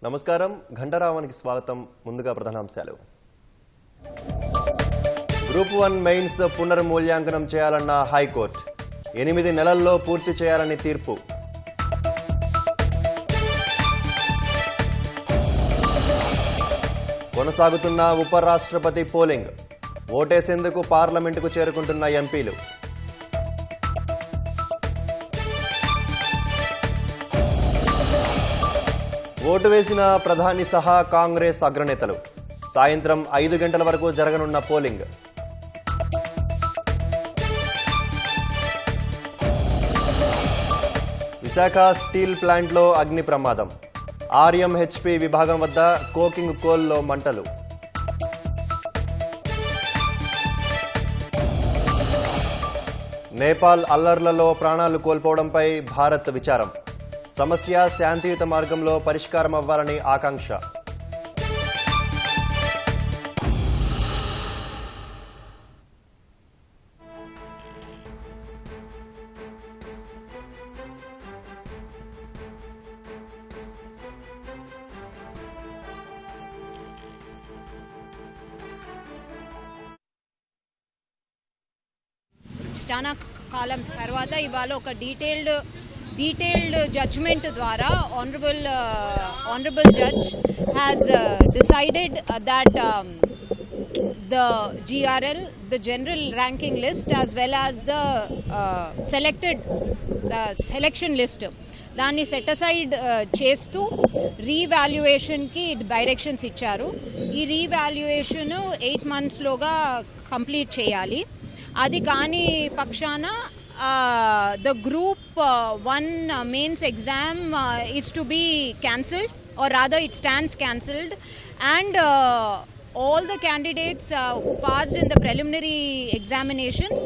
నమస్కారం ఘంటరావానికి స్వాగతం. ముందుగా ప్రధానాంశాలు. గ్రూప్ 1 మెయిన్స్ పునర్మూల్యాంకనం చేయాలన్న హైకోర్టు 8 నెలల్లో పూర్తి చేయాలని తీర్పు. కొనసాగుతున్న ఉపరాష్ట్రపతి పోలింగ్, ఓటేసేందుకు పార్లమెంటుకు చేరుకుంటున్న ఎంపీలు. ఓటు వేసిన ప్రధాని సహా కాంగ్రెస్ అగ్రనేతలు. సాయంత్రం 5 గంటల వరకు జరగనున్న పోలింగ్. విశాఖ స్టీల్ ప్లాంట్లో అగ్ని ప్రమాదం. ఆర్ఎంహెచ్పి విభాగం వద్ద కోకింగ్ కోల్లో మంటలు. నేపాల్ అల్లర్లలో ప్రాణాలు కోల్పోవడంపై భారత్ విచారం. సమస్య శాంతియుత మార్గంలో పరిష్కారం అవ్వాలని ఆకాంక్ష. చాలా కాలం తర్వాత ఇవాళ ఒక డీటెయిల్డ్ జడ్జ్మెంట్ ద్వారా honorable judge has decided that the GRL, the general ranking list, as well as the selection list, దాన్ని సెట్ అసైడ్ చేస్తూ రీవాల్యుయేషన్కి డైరెక్షన్స్ ఇచ్చారు. ఈ రీవాల్యుయేషన్ 8 monthsలోగా కంప్లీట్ చేయాలి. అది కాని పక్షాన the group 1 mains exam is to be cancelled, or rather it stands cancelled, and all the candidates who passed in the preliminary examinations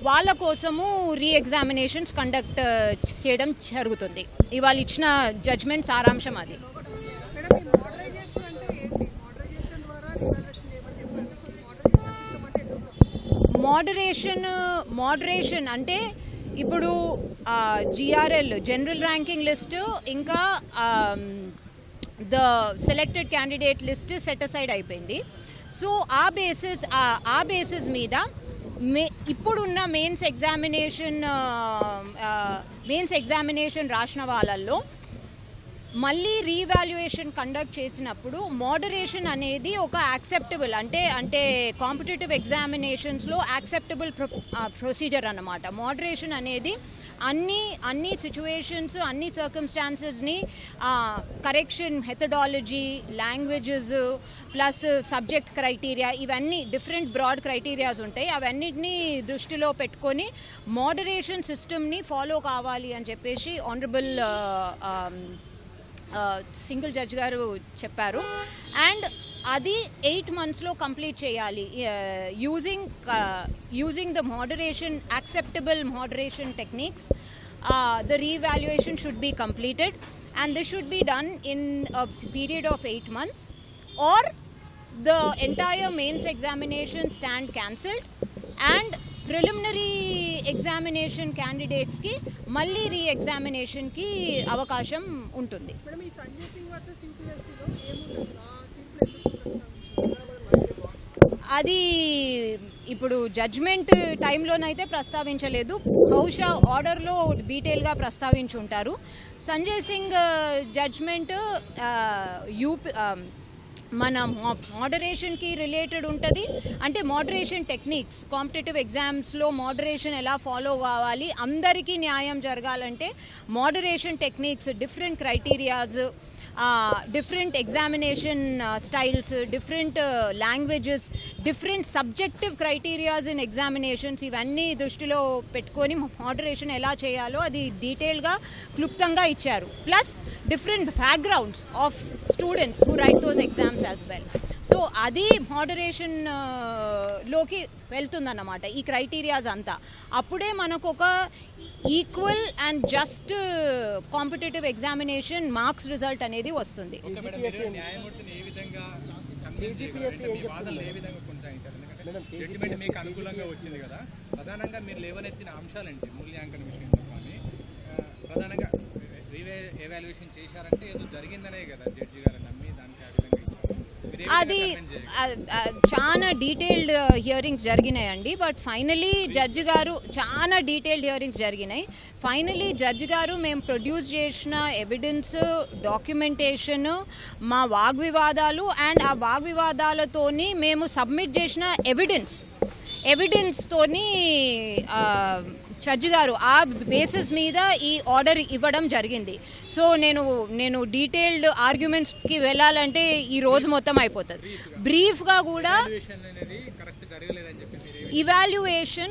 వాళ్ళ కోసము రీ-ఎగ్జామినేషన్స్ కండక్ట్ చేయడం జరుగుతుంది. ఇవాళ ఇచ్చిన జడ్జ్మెంట్ సారాంశం అది. మోడరేషన్ అంటే ఇప్పుడు GRL జనరల్ ర్యాంకింగ్ లిస్ట్ ఇంకా the selected candidate list set aside అయిపోయింది. సో ఆ బేసిస్ మీద ఇప్పుడున్న మెయిన్స్ ఎగ్జామినేషన్ రాసిన వాళ్ళల్లో మళ్ళీ రీవాల్యుయేషన్ కండక్ట్ చేసినప్పుడు మోడరేషన్ అనేది ఒక యాక్సెప్టబుల్ అంటే కాంపిటేటివ్ ఎగ్జామినేషన్స్లో యాక్సెప్టబుల్ ప్రొసీజర్ అన్నమాట. మోడరేషన్ అనేది అన్ని సిచ్యువేషన్స్, అన్ని సర్కమ్స్టాన్సెస్ని correction methodology, languages plus subject criteria, ఇవన్నీ డిఫరెంట్ బ్రాడ్ క్రైటీరియాస్ ఉంటాయి. అవన్నిటినీ దృష్టిలో పెట్టుకొని మోడరేషన్ సిస్టమ్ని ఫాలో కావాలి అని చెప్పేసి ఆనరబుల్ సింగిల్ జడ్జ్ గారు చెప్పారు. అండ్ అది 8 monthsలో కంప్లీట్ చేయాలి. Using the moderation, acceptable moderation techniques, the revaluation should be completed, and this should be done in a period of 8 months, or the entire mains examination stand cancelled and preliminary examination క్యాండిడేట్స్కి మళ్ళీ రీ-ఎగ్జామినేషన్కి అవకాశం ఉంటుంది. అది ఇప్పుడు judgement టైంలోనైతే ప్రస్తావించలేదు. బహుశా ఆర్డర్లో డీటెయిల్గా ప్రస్తావించి ఉంటారు. సంజయ్ సింగ్ జడ్జ్మెంట్ మన మోడరేషన్కి రిలేటెడ్ ఉంటుంది. అంటే మోడరేషన్ టెక్నిక్స్, కాంపిటేటివ్ ఎగ్జామ్స్లో మోడరేషన్ ఎలా ఫాలో కావాలి, అందరికీ న్యాయం జరగాలంటే moderation techniques, different criterias, different examination styles, different languages, different subjective criterias in examinations, ఇవన్నీ దృష్టిలో పెట్టుకొని మోడరేషన్ ఎలా చేయాలో అది డీటెయిల్గా క్లుప్తంగా ఇచ్చారు. Plus different backgrounds of students who right those exams as well. So అది మోడరేషన్ లోకి వెళ్తుందన్నమాట ఈ క్రైటీరియాస్ అంతా. అప్పుడే మనకు ఒక equal and just competitive examination marks result అనేది వస్తుంది. ప్రధానంగా మీరు లేవనెత్తిన అంశాలంటే మూల్యాంకన విషయంలో కానీ ప్రధానంగా ఎవాల్యుయేషన్ చేశారంటే ఏదో జరిగిందనే కదా జడ్జి గారు నమ్మి దానికి ఆ విధంగా ఇచ్చారు. మీరు ఏ విధంగా అది comment చేయగలరు? చాలా డీటెయిల్డ్ హియరింగ్స్ జరిగినాయండి. బట్ ఫైనలీ జడ్జి గారు చాలా డీటెయిల్డ్ హియరింగ్స్ జరిగినాయి. ఫైనలీ జడ్జి గారు మేము ప్రొడ్యూస్ చేసిన ఎవిడెన్స్, డాక్యుమెంటేషన్, మా వాగ్వివాదాలు అండ్ ఆ వాగ్వివాదాలతోని మేము సబ్మిట్ చేసిన ఎవిడెన్స్తోని జడ్జి గారు ఆ బేసిస్ మీద ఈ ఆర్డర్ ఇవ్వడం జరిగింది. సో నేను డీటెయిల్డ్ ఆర్గ్యుమెంట్స్కి వెళ్ళాలంటే ఈ రోజు మొత్తం అయిపోతుంది. బ్రీఫ్గా కూడా ఎవాల్యుయేషన్ అనేది కరెక్ట్ జరగలేదని చెప్పి మీరు evaluation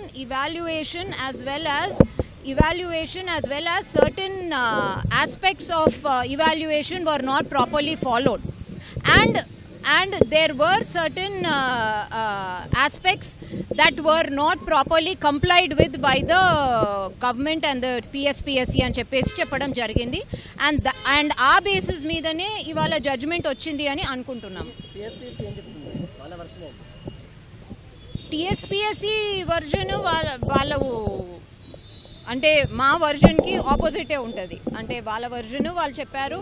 as well as certain aspects of evaluation were not properly followed, and there were certain aspects that were not properly complied with by the government and the PSPSC అని చెప్పడం జరిగింది. And ఆ basis మీదనే ఇవాళ judgement వచ్చింది అని అనుకుంటున్నాం. TSPSC version వాళ్ళ అంటే మా వర్జన్కి ఆపోజిటే ఉంటుంది. అంటే వాళ్ళ వర్జన్ వాళ్ళు చెప్పారు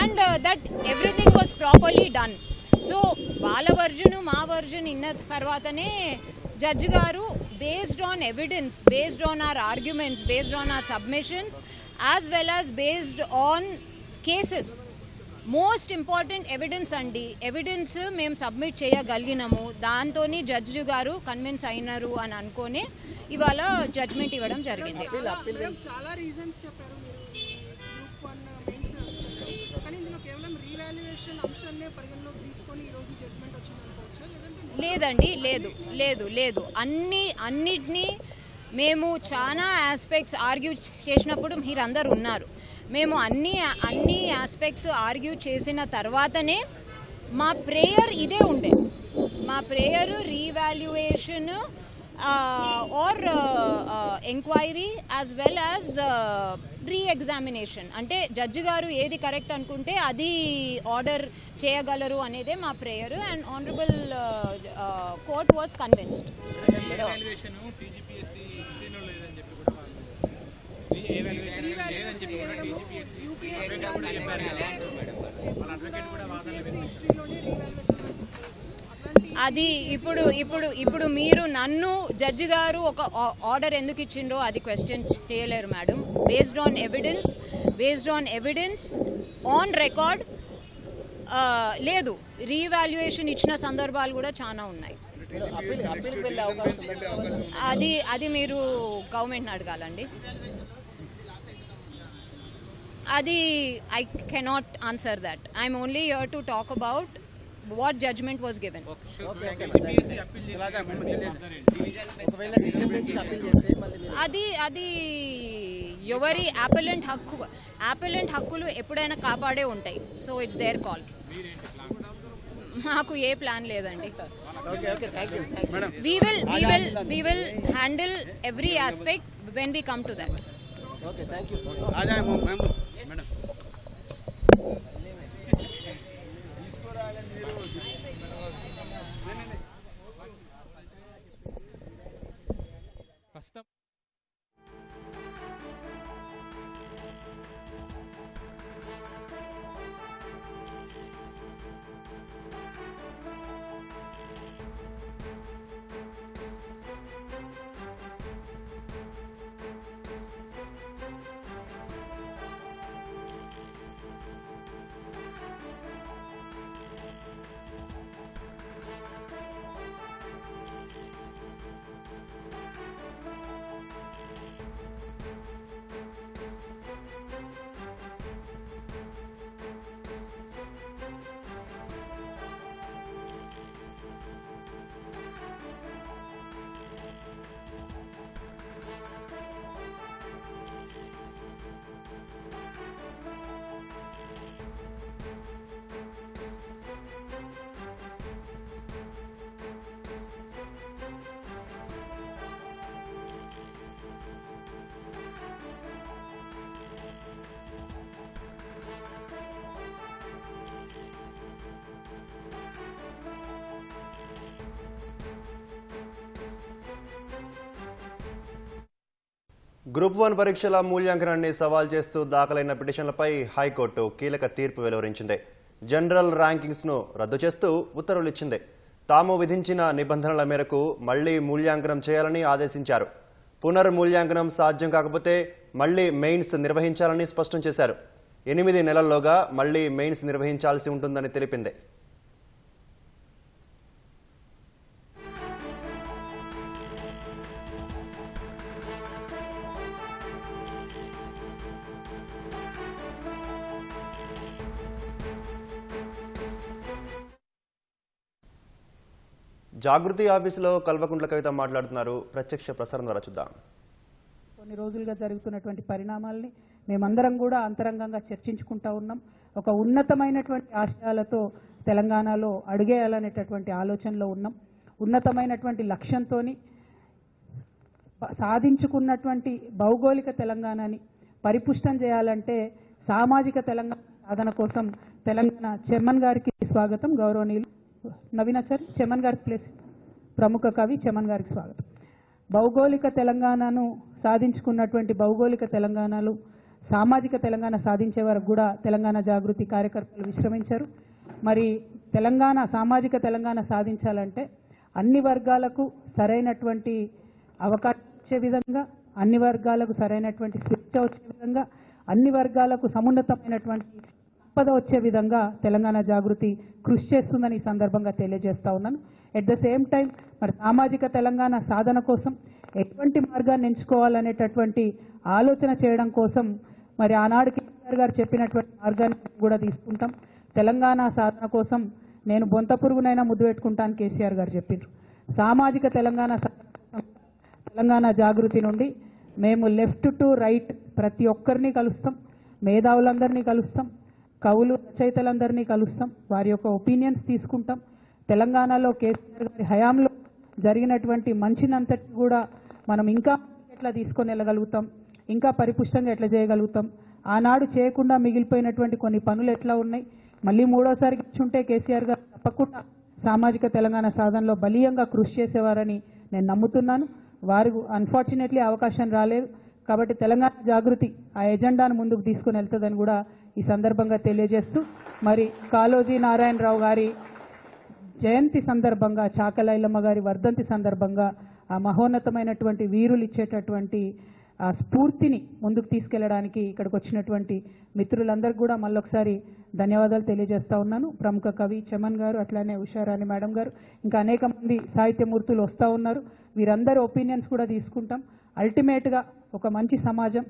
and that everything was properly done. So వాళ్ళ వర్జన్ మా వర్జన్ ఇన్న తర్వాతనే జడ్జి గారు based on evidence, based on hour arguments, based on hour submissions as well as based on cases, most important evidence అండి, evidence మేము submit చేయగలిగినాము. దాంతో judge గారు convince అయినారు అని అనుకొని ఇవాళ జడ్జ్మెంట్ ఇవ్వడం జరిగింది. చాలా రీజన్స్ చెప్పారు మీరు గ్రూప్ 1 మెయిన్స్, కానీ ఇందులో కేవలం రీవాల్యుయేషన్ అంశాన్నే పరిగణలోకి తీసుకొని ఈరోజు జడ్జ్మెంట్ వచ్చింది అనుకోవచ్చా? లేదంటే లేదండి, లేదు అన్నిటినీ మేము చాలా ఆస్పెక్ట్స్ ఆర్గ్యూ చేసినప్పుడు మీరందరూ ఉన్నారు. మేము అన్ని ఆస్పెక్ట్స్ ఆర్గ్యూ చేసిన తర్వాతనే మా ప్రేయర్ ఇదే ఉండే. మా prayer revaluation or enquiry as well as reexamination. అంటే జడ్జి గారు ఏది కరెక్ట్ అనుకుంటే అది ఆర్డర్ చేయగలరు అనేదే మా prayer. And honourable court was convinced. Evaluation TGPSC హిస్టరీలో లేదని చెప్పి కూడా ఎవాల్యుయేషన్ లేదని చెప్పి కూడా టీజీపీఎస్సీ కూడా చెప్పారు కదా. వాళ్ళ అడ్వకేట్ కూడా వాదనలు వినిపించారు. అది ఇప్పుడు మీరు నన్ను జడ్జి గారు ఒక ఆర్డర్ ఎందుకు ఇచ్చిండ్రో అది క్వశ్చన్ చేయలేరు madam. Based on evidence on record. లేదు, రీవాల్యుయేషన్ ఇచ్చిన సందర్భాలు కూడా చాలా ఉన్నాయి. అది మీరు గవర్నమెంట్ని అడగాలండి. అది I cannot answer that. I'm only here to talk about what judgment was given. అది ఎవరి అపెలెంట్ హక్కులు ఎప్పుడైనా కాపాడే ఉంటాయి. So it's their call. మాకు ఏ ప్లాన్ లేదండి. we will handle every aspect when we come to that. Okay, thank you. Madam కష్టం. గ్రూప్ 1 పరీక్షల మూల్యాంకనాన్ని సవాల్ చేస్తూ దాఖలైన పిటిషన్లపై హైకోర్టు కీలక తీర్పు వెలువరించింది. జనరల్ ర్యాంకింగ్స్ను రద్దు చేస్తూ ఉత్తర్వులు ఇచ్చింది. తాము విధించిన నిబంధనల మేరకు మళ్లీ మూల్యాంకనం చేయాలని ఆదేశించారు. పునర్మూల్యాంకనం సాధ్యం కాకపోతే మళ్లీ మెయిన్స్ నిర్వహించాలని స్పష్టం చేశారు. 8 నెలల్లోగా మళ్లీ మెయిన్స్ నిర్వహించాల్సి ఉంటుందని తెలిపింది. జాగృతి ఆఫీసులో కల్వకుంట్ల కవిత మాట్లాడుతున్నారు. ప్రత్యక్ష ప్రసారం ద్వారా చూద్దాం. కొన్ని రోజులుగా జరుగుతున్నటువంటి పరిణామాల్ని మేమందరం కూడా అంతరంగంగా చర్చించుకుంటా ఉన్నాం. ఒక ఉన్నతమైనటువంటి ఆశయాలతో తెలంగాణలో అడుగేయాలనేటటువంటి ఆలోచనలో ఉన్నాం. ఉన్నతమైనటువంటి లక్ష్యంతో సాధించుకున్నటువంటి భౌగోళిక తెలంగాణని పరిపుష్టం చేయాలంటే సామాజిక తెలంగాణ సాధన కోసం తెలంగాణ చైర్మన్ గారికి స్వాగతం. గౌరవనీయులు నవీనాచారి చైర్మన్ గారికి ప్లేస్. ప్రముఖ కవి చైర్మన్ గారికి స్వాగతం. భౌగోళిక తెలంగాణను సాధించుకున్నటువంటి భౌగోళిక తెలంగాణలు సామాజిక తెలంగాణ సాధించే వరకు కూడా తెలంగాణ జాగృతి కార్యకర్తలు విశ్రమించారు. మరి తెలంగాణ సామాజిక తెలంగాణ సాధించాలంటే అన్ని వర్గాలకు సరైనటువంటి అవకాశం వచ్చే విధంగా, అన్ని వర్గాలకు సరైనటువంటి స్వేచ్ఛ వచ్చే విధంగా, అన్ని వర్గాలకు సమున్నతమైనటువంటి సంపద వచ్చే విధంగా తెలంగాణ జాగృతి కృషి చేస్తుందని ఈ సందర్భంగా తెలియజేస్తా ఉన్నాను. ఎట్ ద సేమ్ టైం మరి సామాజిక తెలంగాణ సాధన కోసం ఎటువంటి మార్గాన్ని ఎంచుకోవాలనేటటువంటి ఆలోచన చేయడం కోసం మరి ఆనాడు కేసీఆర్ గారు చెప్పినటువంటి మార్గాన్ని కూడా తీసుకుంటాం. తెలంగాణ సాధన కోసం నేను బొంత పురుగునైనా ముద్దు పెట్టుకుంటాను కేసీఆర్ గారు చెప్పారు. సామాజిక తెలంగాణ తెలంగాణ జాగృతి నుండి మేము లెఫ్ట్ టు రైట్ ప్రతి ఒక్కరిని కలుస్తాం, మేధావులందరినీ కలుస్తాం, కవులు రచయితలందరినీ కలుస్తాం, వారి యొక్క ఒపీనియన్స్ తీసుకుంటాం. తెలంగాణలో కేసీఆర్ గారి హయాంలో జరిగినటువంటి మంచినంతటి కూడా మనం ఇంకా ఎట్లా తీసుకొని వెళ్ళగలుగుతాం, ఇంకా పరిపుష్టంగా ఎట్లా చేయగలుగుతాం, ఆనాడు చేయకుండా మిగిలిపోయినటువంటి కొన్ని పనులు ఎట్లా ఉన్నాయి, మళ్ళీ మూడోసారి కూర్చుంటే కేసీఆర్ గారు తప్పకుండా సామాజిక తెలంగాణ సాధనలో బలీయంగా కృషి చేసేవారని నేను నమ్ముతున్నాను. వారు అన్ఫార్చునేట్లీ అవకాశం రాలేదు. కాబట్టి తెలంగాణ జాగృతి ఆ ఎజెండాను ముందుకు తీసుకుని వెళ్తుందని కూడా ఈ సందర్భంగా తెలియజేస్తూ మరి కాళోజీ నారాయణరావు గారి జయంతి సందర్భంగా, చాకలైలమ్మ గారి వర్ధంతి సందర్భంగా ఆ మహోన్నతమైనటువంటి వీరులు ఇచ్చేటటువంటి ఆ స్ఫూర్తిని ముందుకు తీసుకెళ్లడానికి ఇక్కడికి వచ్చినటువంటి మిత్రులందరికీ కూడా మళ్ళొకసారి ధన్యవాదాలు తెలియజేస్తా ఉన్నాను. ప్రముఖ కవి చమన్ గారు, అట్లానే ఉషారాణి మేడం గారు, ఇంకా అనేక మంది సాహిత్యమూర్తులు వస్తూ ఉన్నారు. వీరందరి ఒపీనియన్స్ కూడా తీసుకుంటాం. అల్టిమేట్గా ఒక మంచి సమాజం,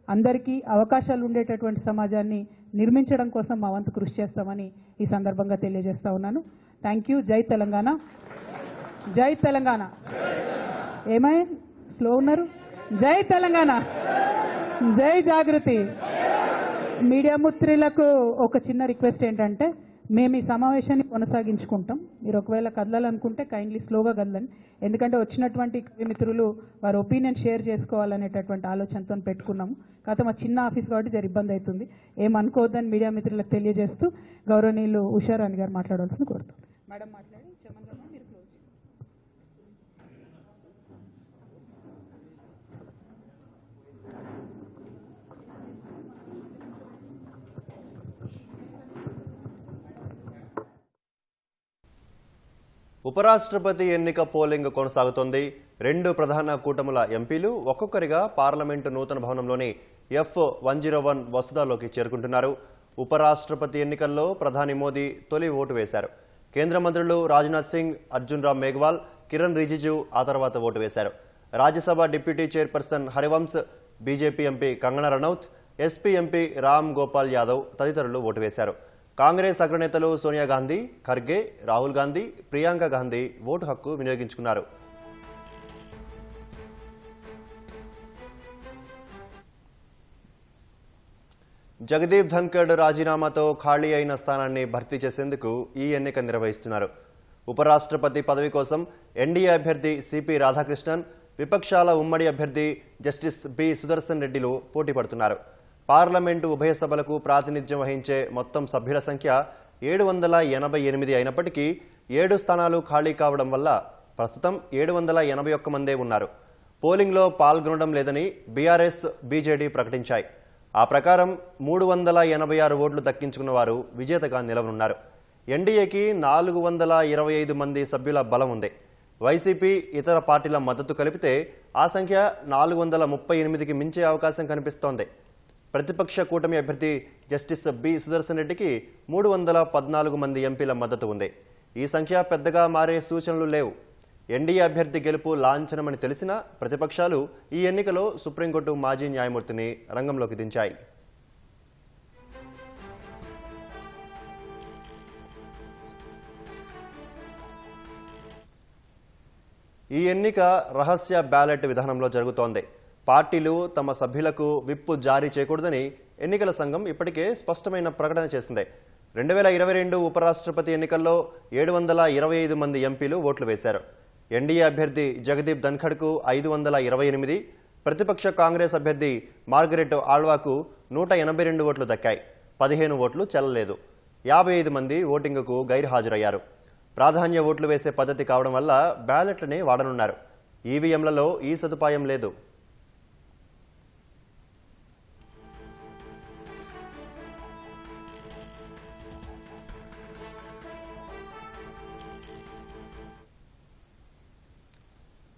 అందరికీ అవకాశాలు ఉండేటటువంటి సమాజాన్ని నిర్మించడం కోసం మా వంతు కృషి చేస్తామని ఈ సందర్భంగా తెలియజేస్తా ఉన్నాను. Thank you. జై తెలంగాణ, జై తెలంగాణ. ఏమై స్లో ఉన్నారు? జై తెలంగాణ, జై జాగృతి. మీడియా మిత్రులకు ఒక చిన్న రిక్వెస్ట్ ఏంటంటే, మేము ఈ సమావేశాన్ని కొనసాగించుకుంటాం. మీరు ఒకవేళ కదలాలనుకుంటే కైండ్లీ స్లోగా కదలండి. ఎందుకంటే వచ్చినటువంటి కవి మిత్రులు వారి ఒపీనియన్ షేర్ చేసుకోవాలనేటటువంటి ఆలోచనతో పెట్టుకున్నాము. కాకపోతే మా చిన్న ఆఫీస్ కాబట్టి జర ఇబ్బంది అవుతుంది, ఏమనుకోవద్దని మీడియా మిత్రులకు తెలియజేస్తూ గౌరవనీయులు ఉషారాణి గారు మాట్లాడాల్సింది కోరుతాం. మేడం మాట్లాడి చమన్ గారు మీరు క్లోజ్. ఉపరాష్ట్రపతి ఎన్నిక పోలింగ్ కొనసాగుతోంది. 2 ప్రధాన కూటముల ఎంపీలు ఒక్కొక్కరిగా పార్లమెంటు నూతన భవనంలోని F101 వసతిలోకి చేరుకుంటున్నారు. ఉపరాష్ట్రపతి ఎన్నికల్లో ప్రధాని మోదీ తొలి ఓటు వేశారు. కేంద్ర మంత్రులు రాజ్నాథ్ సింగ్, అర్జున్ రామ్ మేఘ్వాల్, కిరణ్ రిజిజు ఆ తర్వాత ఓటు వేశారు. Rajya Sabha deputy chairperson Harivansh, BJP MP Kangana Ranaut, SP MP Ram Gopal Yadav తదితరులు ఓటు వేశారు. కాంగ్రెస్ అగ్రనేతలు సోనియా గాంధీ, ఖర్గే, రాహుల్ గాంధీ, ప్రియాంక గాంధీ ఓటు హక్కు వినియోగించుకున్నారు. జగదీప్ ధన్కడ్ రాజీనామాతో ఖాళీ అయిన స్థానాన్ని భర్తీ చేసేందుకు ఈ ఎన్నిక నిర్వహిస్తున్నారు. ఉపరాష్ట్రపతి పదవి కోసం ఎన్డీఏ అభ్యర్థి సిపి రాధాకృష్ణన్, విపక్షాల ఉమ్మడి అభ్యర్థి జస్టిస్ బి సుదర్శన్ రెడ్డిలు పోటీ పడుతున్నారు. పార్లమెంటు ఉభయ సభలకు ప్రాతినిధ్యం వహించే మొత్తం సభ్యుల సంఖ్య 788 అయినప్పటికీ 7 స్థానాలు ఖాళీ కావడం వల్ల ప్రస్తుతం 781 మందే ఉన్నారు. పోలింగ్లో పాల్గొనడం లేదని బీఆర్ఎస్ బీజేడీ ప్రకటించాయి. ఆ ప్రకారం 386 ఓట్లు దక్కించుకున్న వారు విజేతగా నిలవనున్నారు. ఎన్డీఏకి 425 మంది సభ్యుల బలం ఉంది. వైసీపీ ఇతర పార్టీల మద్దతు కలిపితే ఆ సంఖ్య 438కి మించే అవకాశం కనిపిస్తోంది. ప్రతిపక్ష కూటమి అభ్యర్థి జస్టిస్ బి సుదర్శన్ రెడ్డికి 314 మంది ఎంపీల మద్దతు ఉంది. ఈ సంఖ్య పెద్దగా మారే సూచనలు లేవు. ఎన్డీఏ అభ్యర్థి గెలుపు లాంఛనమని తెలిసినా ప్రతిపక్షాలు ఈ ఎన్నికలో సుప్రీంకోర్టు మాజీ న్యాయమూర్తిని రంగంలోకి దించాయి. ఈ ఎన్నిక రహస్య బ్యాలెట్ విధానంలో జరుగుతోంది. పార్టీలు తమ సభ్యులకు విప్పు జారీ చేయకూడదని ఎన్నికల సంఘం ఇప్పటికే స్పష్టమైన ప్రకటన చేసింది. 2022 ఉపరాష్ట్రపతి ఎన్నికల్లో 725 మంది ఎంపీలు ఓట్లు వేశారు. ఎన్డీఏ అభ్యర్థి జగదీప్ ధన్ఖడ్కు 528, ప్రతిపక్ష కాంగ్రెస్ అభ్యర్థి మార్గరెట్ ఆళ్వాకు 182 ఓట్లు దక్కాయి. 15 ఓట్లు చెల్లలేదు. 55 మంది ఓటింగుకు గైర్హాజరయ్యారు. ప్రాధాన్య ఓట్లు వేసే పద్ధతి కావడం వల్ల బ్యాలెట్లని వాడనున్నారు. ఈవీఎంలలో ఈ సదుపాయం లేదు.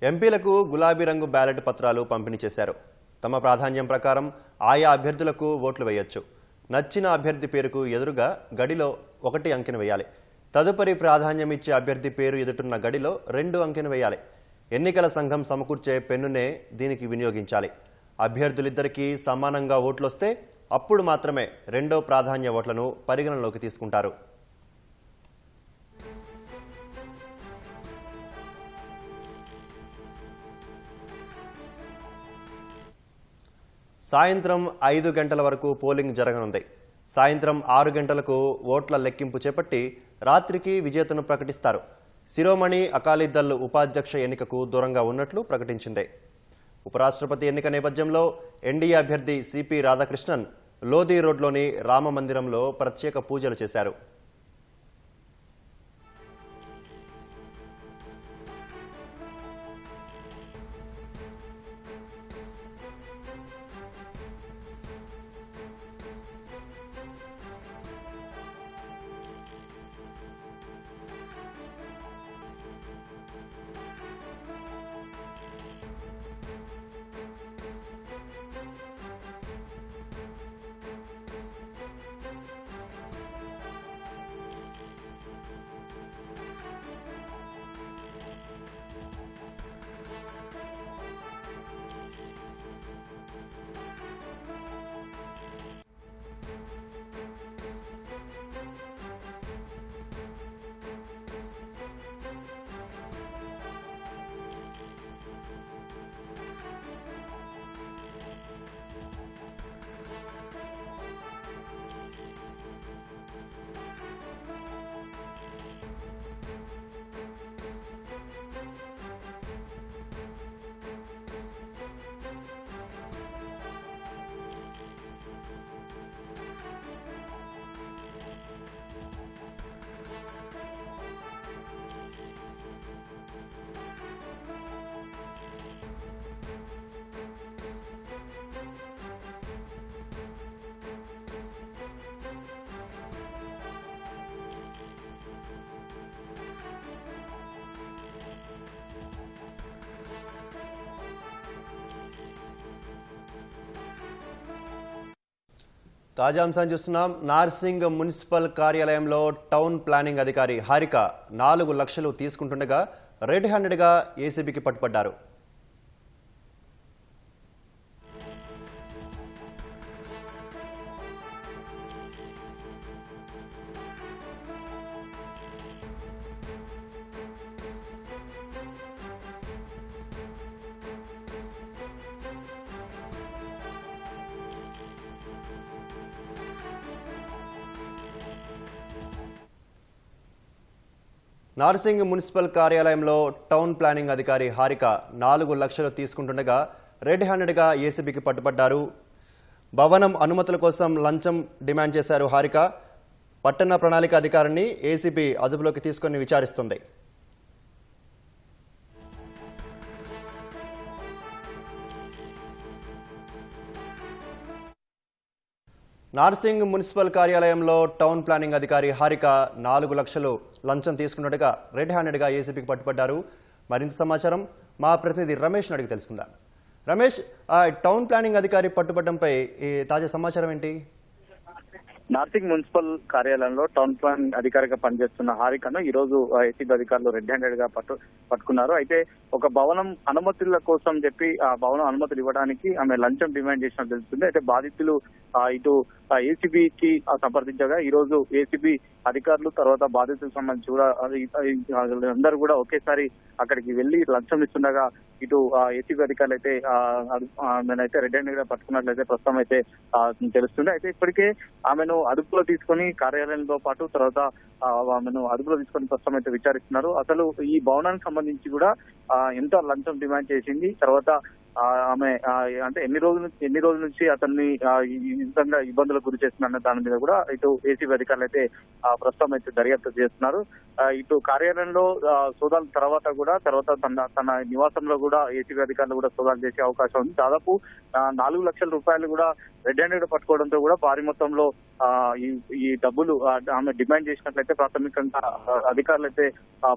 ఎంపీలకు గులాబీ రంగు బ్యాలెట్ పత్రాలు పంపిణీ చేశారు. తమ ప్రాధాన్యం ప్రకారం ఆయా అభ్యర్థులకు ఓట్లు వేయొచ్చు. నచ్చిన అభ్యర్థి పేరుకు ఎదురుగా గడిలో 1 అంకెను వేయాలి. తదుపరి ప్రాధాన్యం ఇచ్చే అభ్యర్థి పేరు ఎదుటున్న గడిలో 2 అంకెను వేయాలి. ఎన్నికల సంఘం సమకూర్చే పెన్నునే దీనికి వినియోగించాలి. అభ్యర్థులిద్దరికీ సమానంగా ఓట్లొస్తే అప్పుడు మాత్రమే రెండో ప్రాధాన్య ఓట్లను పరిగణనలోకి తీసుకుంటారు. సాయంత్రం 5 గంటల వరకు పోలింగ్ జరగనుంది. సాయంత్రం 6 గంటలకు ఓట్ల లెక్కింపు చేపట్టి రాత్రికి విజేతను ప్రకటిస్తారు. శిరోమణి అకాలీదళ్ ఉపాధ్యక్ష ఎన్నికకు దూరంగా ఉన్నట్లు ప్రకటించింది. ఉపరాష్ట్రపతి ఎన్నిక నేపథ్యంలో ఎన్డీఏ అభ్యర్థి సిపి రాధాకృష్ణన్ లోధి రోడ్లోని రామ మందిరంలో ప్రత్యేక పూజలు చేశారు. తాజా అంశాన్ని చూస్తున్నాం. నార్సింగ్ మున్సిపల్ కార్యాలయంలో టౌన్ ప్లానింగ్ అధికారి హారిక 4 లక్షలు తీసుకుంటుండగా రెడ్ హ్యాండెడ్గా ఏసీబీకి పట్టుపడ్డారు. నార్సింగ్ మున్సిపల్ కార్యాలయంలో టౌన్ ప్లానింగ్ అధికారి హారిక 4 లక్షలు తీసుకుంటుండగా రెడ్ హ్యాండెడ్గా ఏసీబీకి పట్టుబడ్డారు. భవనం అనుమతుల కోసం లంచం డిమాండ్ చేశారు హారిక. పట్టణ ప్రణాళిక అధికారిని ఏసీబీ అదుపులోకి తీసుకొని విచారిస్తుంది. నార్సింగ్ మున్సిపల్ కార్యాలయంలో టౌన్ ప్లానింగ్ అధికారి హారిక 4 లక్షలు లంచం తీసుకున్నట్టుగా రెడ్ హ్యాండెడ్గా ఏసీపీకి పట్టుబడ్డారు. మరింత సమాచారం మా ప్రతినిధి రమేష్ అడిగి తెలుసుకుందాం. రమేష్, టౌన్ ప్లానింగ్ అధికారి పట్టుబడ్డంపై తాజా సమాచారం ఏంటి? నార్సింగ్ మున్సిపల్ కార్యాలయంలో టౌన్ ప్లాన్ అధికారిగా పనిచేస్తున్న హారికను ఈ రోజు ఏసీబీ అధికారులు రెడ్ హ్యాండెడ్ గా పట్టుకున్నారు. అయితే ఒక భవనం అనుమతుల కోసం చెప్పి ఆ భవనం అనుమతులు ఇవ్వడానికి ఆమె లంచం డిమాండ్ చేసినట్టు తెలుస్తుంది. అయితే బాధితులు ఇటు ఏసీబీకి సంప్రదించగా ఈ రోజు ఏసీబీ అధికారులు తర్వాత బాధితులకు సంబంధించి కూడా అందరూ కూడా ఒకేసారి అక్కడికి వెళ్లి లంచం ఇస్తుండగా ఇటు ఏసీబీ అధికారులు అయితే ఆమెనైతే రెడ్ హ్యాండెడ్ గా పట్టుకున్నట్లయితే ప్రస్తుతం అయితే తెలుస్తుంది. అయితే ఇప్పటికే ఆమెను అదుపులో తీసుకొని కార్యాలయంతో పాటు తర్వాత ఆమెను అదుపులో తీసుకొని ప్రస్తుతం అయితే విచారిస్తున్నారు. అసలు ఈ భవనానికి సంబంధించి కూడా ఎంత లంచం డిమాండ్ చేసింది, తర్వాత ఆమె అంటే ఎన్ని రోజుల నుంచి అతన్ని ఈ విధంగా ఇబ్బందులకు గురి చేస్తున్న దాని మీద కూడా ఇటు ఏసీబీ అధికారులు అయితే ప్రస్తుతం అయితే దర్యాప్తు చేస్తున్నారు. ఇటు కార్యాలయంలో సోదాల తర్వాత తన నివాసంలో కూడా ఏసీబీ అధికారులు కూడా సోదాలు చేసే అవకాశం ఉంది. దాదాపు 4 లక్షల రూపాయలు కూడా రెడ్ హ్యాండెడ్ పట్టుకోవడంతో కూడా భారీ మొత్తంలో ఈ డబ్బులు ఆమె డిమాండ్ చేసినట్లయితే ప్రాథమికంగా అధికారులు అయితే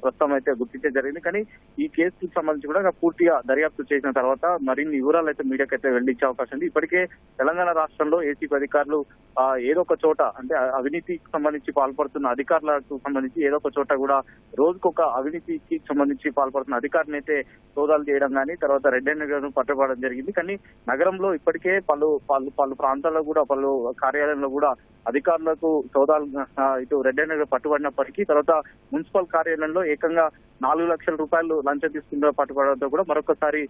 ప్రస్తుతం అయితే గుర్తించే జరిగింది. కానీ ఈ కేసుకు సంబంధించి కూడా పూర్తిగా దర్యాప్తు చేసిన తర్వాత మరిన్ని వివరాలు అయితే మీడియాకి అయితే వెళ్లించే అవకాశం ఉంది. ఇప్పటికే తెలంగాణ రాష్ట్రంలో ఏసీబీ అధికారులు ఏదో ఒక చోట అంటే అవినీతికి సంబంధించి పాల్పడుతున్న అధికారులకు సంబంధించి ఏదో ఒక చోట కూడా రోజుకొక అవినీతికి సంబంధించి పాల్పడుతున్న అధికారిని అయితే సోదాలు చేయడం కానీ తర్వాత రెడ్ హ్యాండెడ్ పట్టుబడడం జరిగింది. కానీ నగరంలో ఇప్పటికే పలు ప్రాంతాల్లో కూడా పలు కార్యాలయంలో కూడా అధికారులకు సోదాలు ఇటు రెడ్ హ్యాండెడ్ పట్టుబడినప్పటికీ తర్వాత మున్సిపల్ కార్యాలయంలో ఏకంగా 4 లక్షల రూపాయలు లంచం తీసుకుంటూ పట్టుబడడంతో కూడా మరొకసారి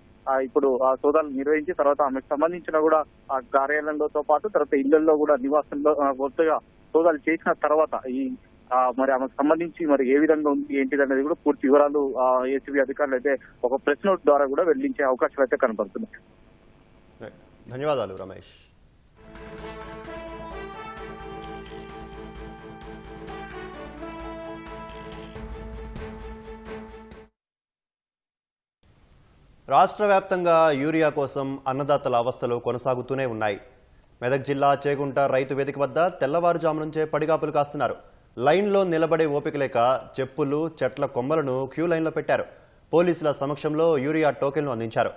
ఇప్పుడు సోదాలు నిర్వహించి తర్వాత ఆమెకు సంబంధించిన కూడా ఆ కార్యాలయంలో పాటు తర్వాత ఇళ్లలో కూడా నివాసంలో కొత్తగా సోదాలు చేసిన తర్వాత ఈ మరి ఆమెకు సంబంధించి మరి ఏ విధంగా ఉంది ఏంటిది అనేది కూడా పూర్తి వివరాలు ఏసీబీ అధికారులు అయితే ఒక ప్రెస్ నోట్ ద్వారా కూడా వెళ్లించే అవకాశాలు అయితే కనపడుతున్నాయి. ధన్యవాదాలు రమేష్. రాష్ట్ర వ్యాప్తంగా యూరియా కోసం అన్నదాతల అవస్థలు కొనసాగుతూనే ఉన్నాయి. మెదక్ జిల్లా చేగుంట రైతు వేదిక వద్ద తెల్లవారుజాము నుంచే పడిగాపులు కాస్తున్నారు. లైన్లో నిలబడే ఓపిక లేక చెప్పులు చెట్ల కొమ్మలను క్యూ లైన్లో పెట్టారు. పోలీసుల సమక్షంలో యూరియా టోకెన్లు అందించారు.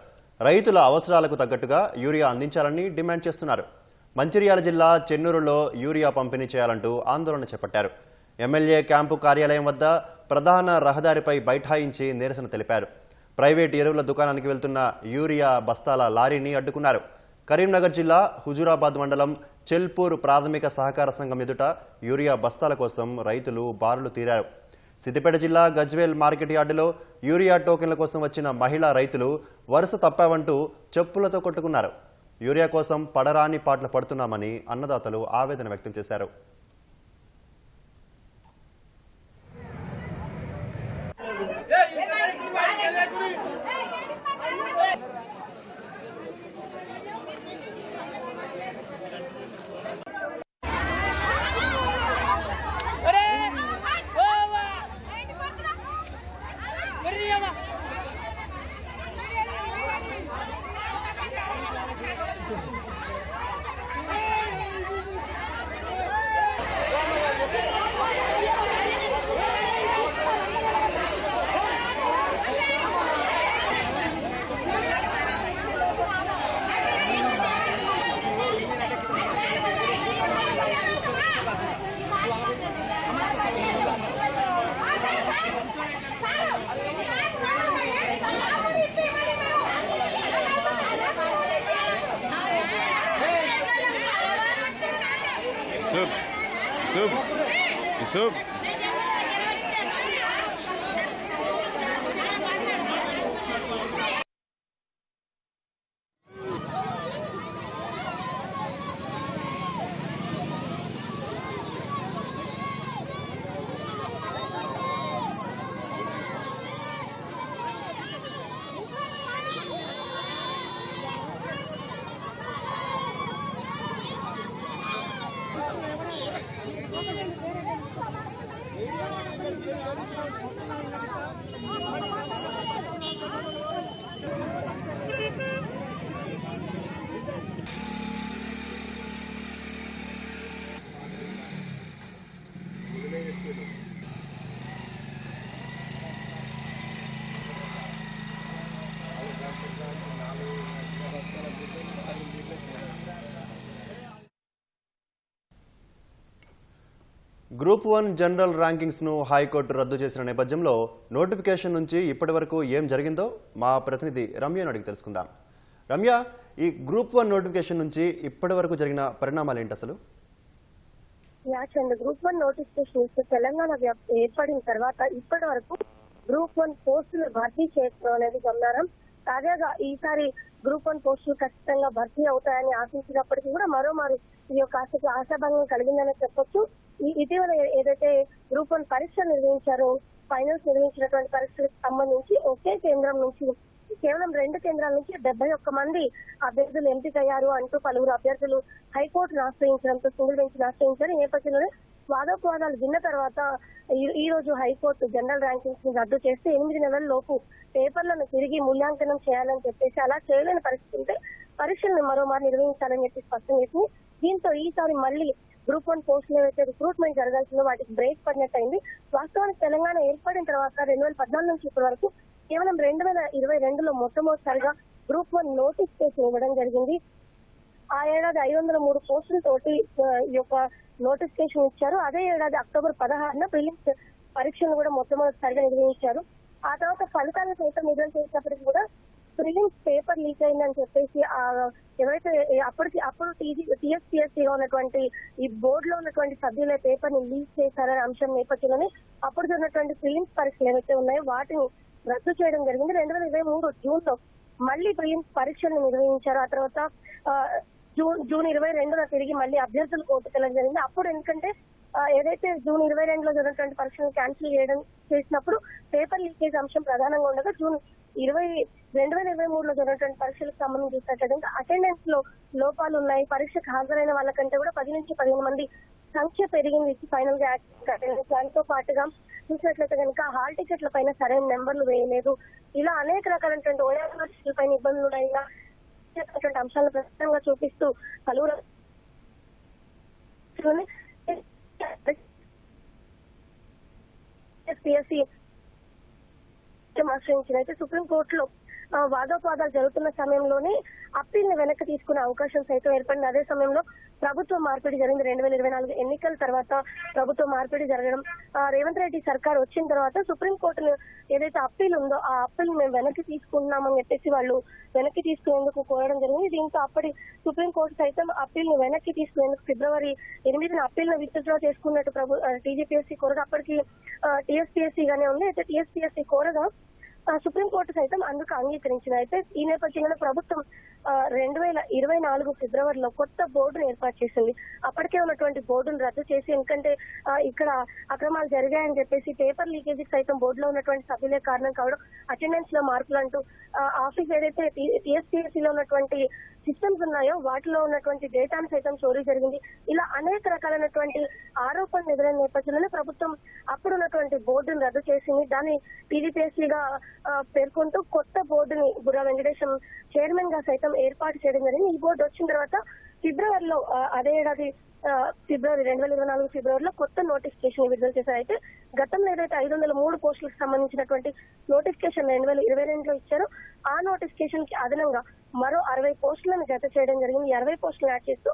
రైతుల అవసరాలకు తగ్గట్టుగా యూరియా అందించాలని డిమాండ్ చేస్తున్నారు. మంచిర్యాల జిల్లా చెన్నూరులో యూరియా పంపిణీ చేయాలంటూ ఆందోళన చేపట్టారు. ఎమ్మెల్యే క్యాంపు కార్యాలయం వద్ద ప్రధాన రహదారిపై బైఠాయించి నిరసన తెలిపారు. ప్రైవేట్ ఎరువుల దుకాణానికి వెళ్తున్న యూరియా బస్తాల లారీని అడ్డుకున్నారు. కరీంనగర్ జిల్లా హుజూరాబాద్ మండలం చెల్పూర్ ప్రాథమిక సహకార సంఘం ఎదుట యూరియా బస్తాల కోసం రైతులు బారులు తీరారు. సిద్దిపేట జిల్లా గజ్వేల్ మార్కెట్ యార్డులో యూరియా టోకెన్ల కోసం వచ్చిన మహిళా రైతులు వరుస తప్పావంటూ చెప్పులతో కొట్టుకున్నారు. యూరియా కోసం పడరాని పాటలు పడుతున్నామని అన్నదాతలు ఆవేదన వ్యక్తం చేశారు. Sub. గ్రూప్ 1 జనరల్ ర్యాంకింగ్స్ ను హైకోర్టు రద్దు చేసిన నేపథ్యంలో నోటిఫికేషన్ నుంచి ఇప్పటి వరకు ఏం జరిగిందో మా ప్రతినిధి రమ్యను అడిగి తెలుసుకుందాం. రమ్య, ఈ గ్రూప్ 1 నోటిఫికేషన్ నుంచి ఇప్పటి వరకు జరిగిన పరిణామాలు ఏంటి అసలు? గ్రూప్ 1 నోటిఫికేషన్ తెలంగాణ ఏర్పడిన తర్వాత ఇప్పటి వరకు గ్రూప్ 1 పోస్టులు భర్తీ చేయడం అనేది గమనారం. తాజాగా ఈసారి గ్రూప్ 1 పోస్టులు ఖచ్చితంగా భర్తీ అవుతాయని ఆశించినప్పటికీ కూడా మరోమారు ఈ యొక్క ఆశాభంగం కలిగిందని చెప్పొచ్చు. ఇటీవల ఏదైతే గ్రూప్ 1 పరీక్షలు నిర్వహించారో, ఫైనల్స్ నిర్వహించినటువంటి పరీక్షలకు సంబంధించి ఒకే కేంద్రం నుంచి కేవలం 2 కేంద్రాల నుంచి 71 మంది అభ్యర్థులు ఎంపికయ్యారు అంటూ పలువురు అభ్యర్థులు హైకోర్టును ఆశ్రయించడంతో సింగిల్ బెంచ్ ఆశ్రయించారు. ఈ నేపథ్యంలోనే వాదోపవాదాలు విన్న తర్వాత ఈ రోజు హైకోర్టు జనరల్ ర్యాంకింగ్స్ ని రద్దు చేస్తే 8 నెలల లోపు పేపర్లను తిరిగి మూల్యాంకనం చేయాలని చెప్పేసి, అలా చేయలేని పరిస్థితి ఉంటే పరీక్షలను మరోమారు నిర్వహించాలని చెప్పి స్పష్టం చేసింది. దీంతో ఈసారి మళ్ళీ గ్రూప్ 1 పోస్టులు ఏవైతే రిక్రూట్మెంట్ జరగాల్సిందో వాటికి బ్రేక్ పడినట్టయింది. వాస్తవానికి తెలంగాణ ఏర్పడిన తర్వాత 2014 నుంచి ఇప్పటి వరకు కేవలం 2022లో మొట్టమొదటిసారిగా గ్రూప్ 1 నోటిఫికేషన్ ఇవ్వడం జరిగింది. ఆ ఏడాది 503 పోస్టులతోటి ఈ యొక్క నోటిఫికేషన్ ఇచ్చారు. అదే ఏడాది అక్టోబర్ 16న ప్రిలిమ్స్ పరీక్షను కూడా మొట్టమొదటిసారిగా నిర్వహించారు. ఆ తర్వాత ఫలితాలను సైతం విడుదల చేసినప్పటికీ కూడా ప్రిలిమ్స్ పేపర్ లీక్ అయిందని చెప్పేసి ఎవరైతే అప్పుడు టీఎస్పీఎస్సీగా ఉన్నటువంటి ఈ బోర్డులో ఉన్నటువంటి సభ్యుల పేపర్ ని లీక్ చేశారనే అంశం నేపథ్యంలోనే అప్పుడు జరిగినటువంటి ప్రిలిమ్స్ పరీక్షలు ఏవైతే ఉన్నాయో వాటిని రద్దు చేయడం జరిగింది. 2023 జూన్లో మళ్ళీ ప్రిలిమ్స్ పరీక్షలను నిర్వహించారు. ఆ తర్వాత జూన్ 22న తిరిగి మళ్ళీ అభ్యర్థులు కోర్టుకు వెళ్ళడం జరిగింది. అప్పుడు ఎందుకంటే ఏదైతే జూన్ 22లో జరిగినటువంటి పరీక్షలను క్యాన్సిల్ చేసినప్పుడు పేపర్ లీకేజ్ అంశం ప్రధానంగా ఉండగా జూన్ 2023లో జరిగినటువంటి పరీక్షలకు సంబంధించి చూసినట్లయితే అటెండెన్స్ లో లోపాలు ఉన్నాయి. పరీక్షకు హాజరైన వాళ్ళకంటే కూడా 10 నుంచి 15 మంది సంఖ్య పెరిగింది ఫైనల్ గా అటెండెన్స్. దాంతో పాటుగా చూసినట్లయితే కనుక హాల్ టికెట్ల పైన సరైన నెంబర్లు వేయలేదు. ఇలా అనేక రకాలైనటువంటి ఓఎంఆర్ పైన ఇబ్బందులు ఉన్నాయి. అంశాలను ప్రధానంగా చూపిస్తూ పలువురు ఆశ్రయించినైతే సుప్రీంకోర్టులో వాదోపవాదాలు జరుగుతున్న సమయంలోనే అప్పీల్ ని వెనక్కి తీసుకునే అవకాశం సైతం ఏర్పడింది. అదే సమయంలో ప్రభుత్వ మార్పిడి జరిగింది. 2024 ఎన్నికల తర్వాత ప్రభుత్వ మార్పిడి జరగడం, రేవంత్ రెడ్డి సర్కార్ వచ్చిన తర్వాత సుప్రీంకోర్టును ఏదైతే అప్పీల్ ఉందో ఆ అప్పీల్ మేము వెనక్కి తీసుకున్నామని చెప్పేసి వాళ్ళు వెనక్కి తీసుకునేందుకు కోరడం జరిగింది. దీంతో అప్పటి సుప్రీంకోర్టు సైతం అప్పీల్ ను వెనక్కి తీసుకునేందుకు ఫిబ్రవరి 8న అప్పీల్ ను విత్డ్రా చేసుకున్నట్టు టీజీపీఎస్సీ కోరగా అప్పటికి టీఎస్పీఎస్సీ గానే ఉంది. అయితే టీఎస్పీఎస్సీ కోరగా సుప్రీంకోర్టు సైతం అందుకు అంగీకరించింది. అయితే ఈ నేపథ్యంలో ప్రభుత్వం 2024 ఫిబ్రవరిలో కొత్త బోర్డును ఏర్పాటు చేసింది. అప్పటికే ఉన్నటువంటి బోర్డును రద్దు చేసి, ఎందుకంటే ఇక్కడ అక్రమాలు జరిగాయని చెప్పేసి పేపర్ లీకేజీకి సైతం బోర్డులో ఉన్నటువంటి సభ్యులే కారణం కావడం, అటెండెన్స్ లో మార్పులు అంటూ ఆఫీస్ ఏదైతే టీఎస్పీఎస్సీలో ఉన్నటువంటి సిస్టమ్స్ ఉన్నాయో వాటిలో ఉన్నటువంటి డేటాను సైతం చోరీ జరిగింది. ఇలా అనేక రకాలైనటువంటి ఆరోపణలు ఎదురైన నేపథ్యంలోనే ప్రభుత్వం అప్పుడు ఉన్నటువంటి బోర్డును రద్దు చేసింది. దాన్ని టీజీపీఎస్సీగా పేర్కొంటూ కొత్త బోర్డుని బుర్రా వెంకటేశం చైర్మన్ గా సైతం ఏర్పాటు చేయడం జరిగింది. ఈ బోర్డు వచ్చిన తర్వాత ఫిబ్రవరిలో అదే ఏడాది 2024 ఫిబ్రవరిలో కొత్త నోటిఫికేషన్ విడుదల చేశారు. అయితే గతంలో ఏదైతే 503 పోస్టులకు సంబంధించినటువంటి నోటిఫికేషన్ 2022లో ఇచ్చారో ఆ నోటిఫికేషన్ కి అదనంగా మరో 60 పోస్టులను జత చేయడం జరిగింది. 60 పోస్టులు యాడ్ చేస్తూ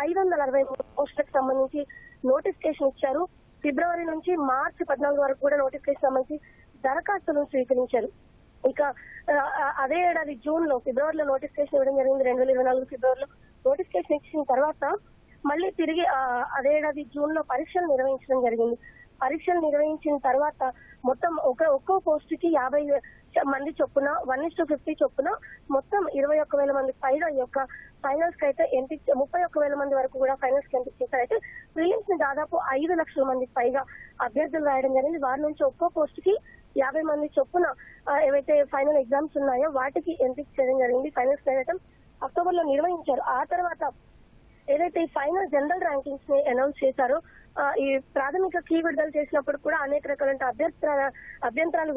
563 పోస్టులకు సంబంధించి నోటిఫికేషన్ ఇచ్చారు. ఫిబ్రవరి నుంచి మార్చి 14 వరకు కూడా నోటిఫికేషన్ సంబంధించి దరఖాస్తులను స్వీకరించారు. ఇక అదే ఏడాది ఫిబ్రవరిలో నోటిఫికేషన్ ఇవ్వడం జరిగింది. 2024 ఫిబ్రవరిలో నోటిఫికేషన్ ఇచ్చిన తర్వాత మళ్ళీ తిరిగి అదే ఏడాది జూన్లో పరీక్షలు నిర్వహించడం జరిగింది. పరీక్షలు నిర్వహించిన తర్వాత మొత్తం ఒక్కో పోస్ట్ కి 50 మంది చొప్పున 1:50 చొప్పున మొత్తం 21,000 మంది పైగా ఈ యొక్క ఫైనల్స్ కి అయితే 31,000 మంది వరకు కూడా ఫైనల్స్ కి ఎంపిక చేశారు. అయితే ప్రిలిమ్స్ ని దాదాపు 5 లక్షల మందికి పైగా అభ్యర్థులు రాయడం జరిగింది. వారి నుంచి ఒక్కో పోస్ట్ కి 50 మంది చొప్పున ఏవైతే ఫైనల్ ఎగ్జామ్స్ ఉన్నాయో వాటికి ఎంపిక చేయడం జరిగింది. ఫైనల్స్ చేయడం అక్టోబర్ లో నిర్వహించారు. ఆ తర్వాత ఏదైతే ఈ ఫైనల్ జనరల్ ర్యాంకింగ్స్ ని అనౌన్స్ చేశారో ఈ ప్రాథమిక కీ విడుదల చేసినప్పుడు కూడా అనేక రకాల అభ్యంతరాలు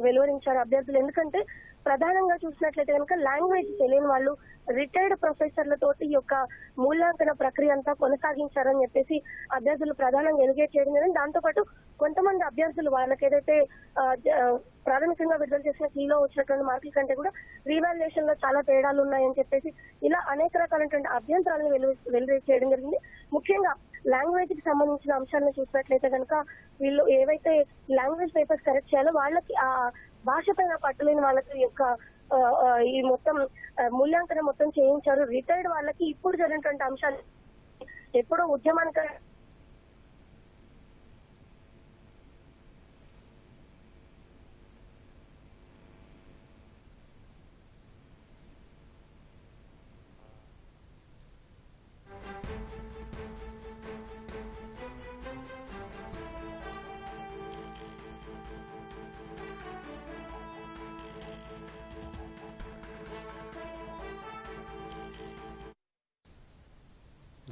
వెలువరించారు అభ్యర్థులు. ఎందుకంటే ప్రధానంగా చూసినట్లయితే కనుక లాంగ్వేజ్ తెలియని వాళ్ళు, రిటైర్డ్ ప్రొఫెసర్లతోటి ఈ యొక్క మూల్యాంకన ప్రక్రియ అంతా కొనసాగించారని చెప్పేసి అభ్యర్థులు ప్రధానంగా ఎలిగేట్ చేయడం జరిగింది. దాంతో పాటు కొంతమంది అభ్యర్థులు వాళ్ళకి ఏదైతే ప్రాథమికంగా విడుదల చేసిన కీలో వచ్చినటువంటి మార్కుల కంటే కూడా రీవాల్యుయేషన్ లో చాలా తేడాలు ఉన్నాయని చెప్పేసి ఇలా అనేక రకాలైనటువంటి అభ్యంతరాలను వెలువరి చేయడం జరిగింది. ముఖ్యంగా లాంగ్వేజ్ కి సంబంధించి సంబంధించిన అంశాలను చూసినట్లయితే కనుక వీళ్ళు ఏవైతే లాంగ్వేజ్ పేపర్స్ కరెక్ట్ చేయాలో వాళ్ళకి ఆ భాష పైన పట్టులేని వాళ్ళకి యొక్క ఈ మొత్తం మూల్యాంకనం మొత్తం చేయించారు. రిటైర్డ్ వాళ్ళకి ఇప్పుడు జరిగినటువంటి అంశాలు ఎప్పుడో ఉద్యమానికి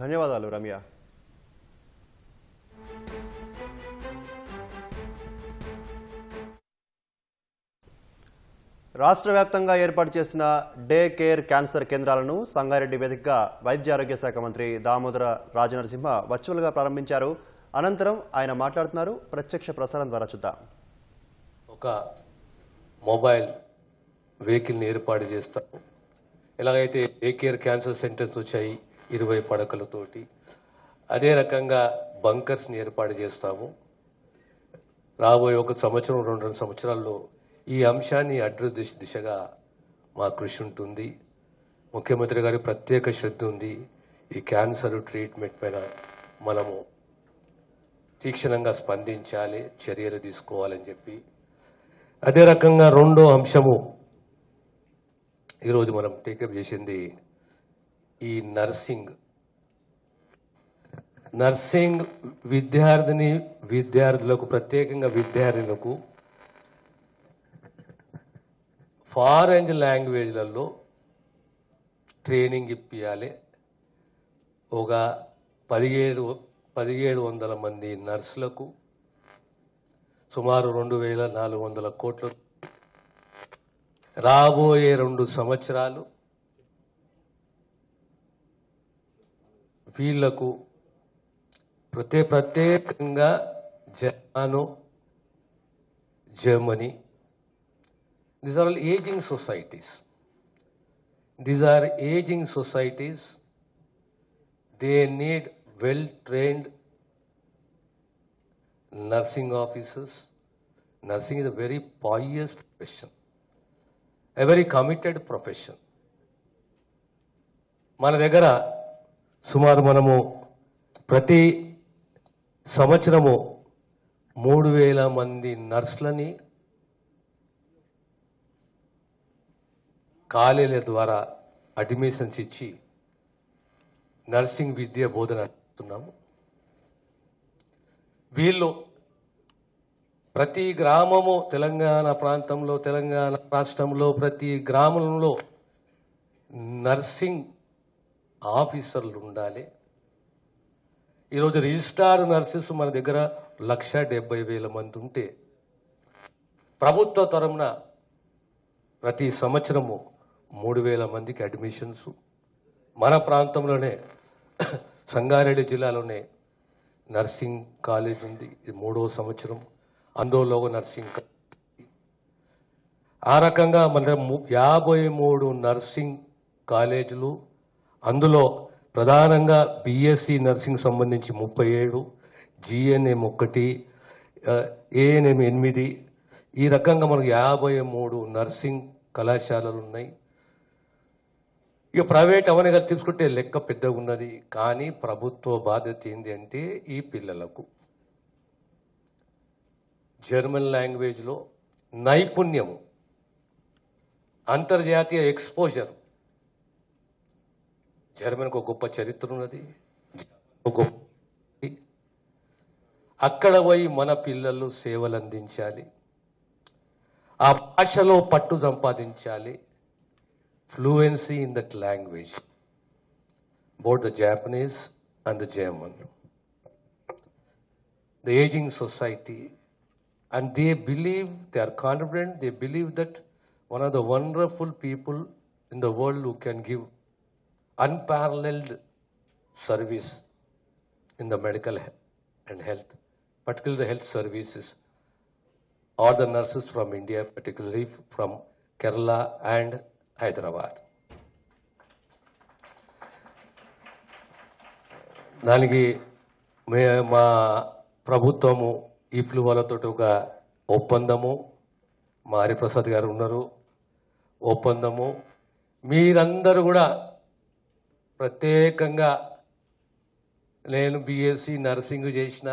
ధన్యవాదాలు రమ్య. రాష్ట్ర వ్యాప్తంగా ఏర్పాటు చేసిన డే కేర్ క్యాన్సర్ కేంద్రాలను సంగారెడ్డి వేదికగా వైద్య ఆరోగ్య శాఖ మంత్రి దామోదర రాజనరసింహ వర్చువల్గా ప్రారంభించారు. అనంతరం ఆయన మాట్లాడుతున్నారు. ప్రత్యక్ష ప్రసారం ద్వారా చూద్దాం. ఒక మొబైల్ వెహికల్ని ఏర్పాటు చేస్తాము. ఎలాగైతే డే కేర్ క్యాన్సర్ సెంటర్స్ వచ్చాయి 20 పడకలతోటి, అదే రకంగా బంకర్స్ని ఏర్పాటు చేస్తాము. రాబోయే 1 సంవత్సరం 2 సంవత్సరాల్లో ఈ అంశాన్ని అడ్రస్ దిశగా మా కృషి ఉంటుంది. ముఖ్యమంత్రి గారి ప్రత్యేక శ్రద్ధ ఉంది. ఈ క్యాన్సర్ ట్రీట్మెంట్ పైన మనము తీక్షణంగా స్పందించాలి, చర్యలు తీసుకోవాలని చెప్పి. అదే రకంగా రెండో అంశము ఈరోజు మనం టేకప్ చేసింది ఈ నర్సింగ్ విద్యార్థులకు ప్రత్యేకంగా విద్యార్థులకు ఫారెన్ లాంగ్వేజ్లలో ట్రైనింగ్ ఇప్పియాలి. ఒక 1700 మంది నర్సులకు సుమారు 2400 కోట్లు రాబోయే 2 సంవత్సరాలు వీళ్లకు ప్రత్యేకంగా Germany, these are all aging societies. They need well-trained nursing officers. Nursing is a very pious profession, a very committed profession. మన దగ్గర సుమారు మనము ప్రతి సంవత్సరము 3000 మంది నర్సులని కాలేజీల ద్వారా అడ్మిషన్స్ ఇచ్చి నర్సింగ్ విద్య బోధన చేస్తున్నాము. వీళ్ళు ప్రతి గ్రామము తెలంగాణ ప్రాంతంలో, తెలంగాణ రాష్ట్రంలో ప్రతి గ్రామంలో నర్సింగ్ ఆఫీసర్లు ఉండాలి. ఈరోజు రిజిస్టార్ నర్సెస్ మన దగ్గర 1,70,000 మంది ఉంటే ప్రభుత్వ తరపున ప్రతి సంవత్సరము 3,000 మందికి అడ్మిషన్స్. మన ప్రాంతంలోనే సంగారెడ్డి జిల్లాలోనే నర్సింగ్ కాలేజ్ ఉంది. ఇది 3వ సంవత్సరం. అందులో నర్సింగ్ ఆ రకంగా మన 53 నర్సింగ్ కాలేజీలు, అందులో ప్రధానంగా బీఎస్సీ నర్సింగ్ సంబంధించి 37, జిఎన్ఎం 1, ఏఎన్ఎం 8, ఈ రకంగా మనకు 53 నర్సింగ్ కళాశాలలు ఉన్నాయి. ఇక ప్రైవేట్ అవన్నీ తీసుకుంటే లెక్క పెద్దగా ఉన్నది. కానీ ప్రభుత్వ బాధ్యత ఏంటి అంటే ఈ పిల్లలకు జర్మన్ లాంగ్వేజ్లో నైపుణ్యము, అంతర్జాతీయ ఎక్స్పోజర్. జర్మన్కు ఒక గొప్ప చరిత్ర ఉన్నది. అక్కడ పోయి మన పిల్లలు సేవలు అందించాలి, ఆ భాషలో పట్టు సంపాదించాలి. Fluency in that language, both the Japanese and the German. The aging society, and they believe, they are confident, they believe that one of the wonderful people in the world who can give unparalleled service in the medical and health, particularly the health services, are the nurses from India, particularly from Kerala and Hyderabad. దానికి మా ప్రభుత్వము ఈఫ్లు వాళ్ళతో ఒక ఒప్పందము, మా హరిప్రసాద్ గారు ఉన్నారు, ఒప్పందము. మీరందరూ కూడా ప్రత్యేకంగా నేను బీఎస్సీ నర్సింగ్ చేసిన,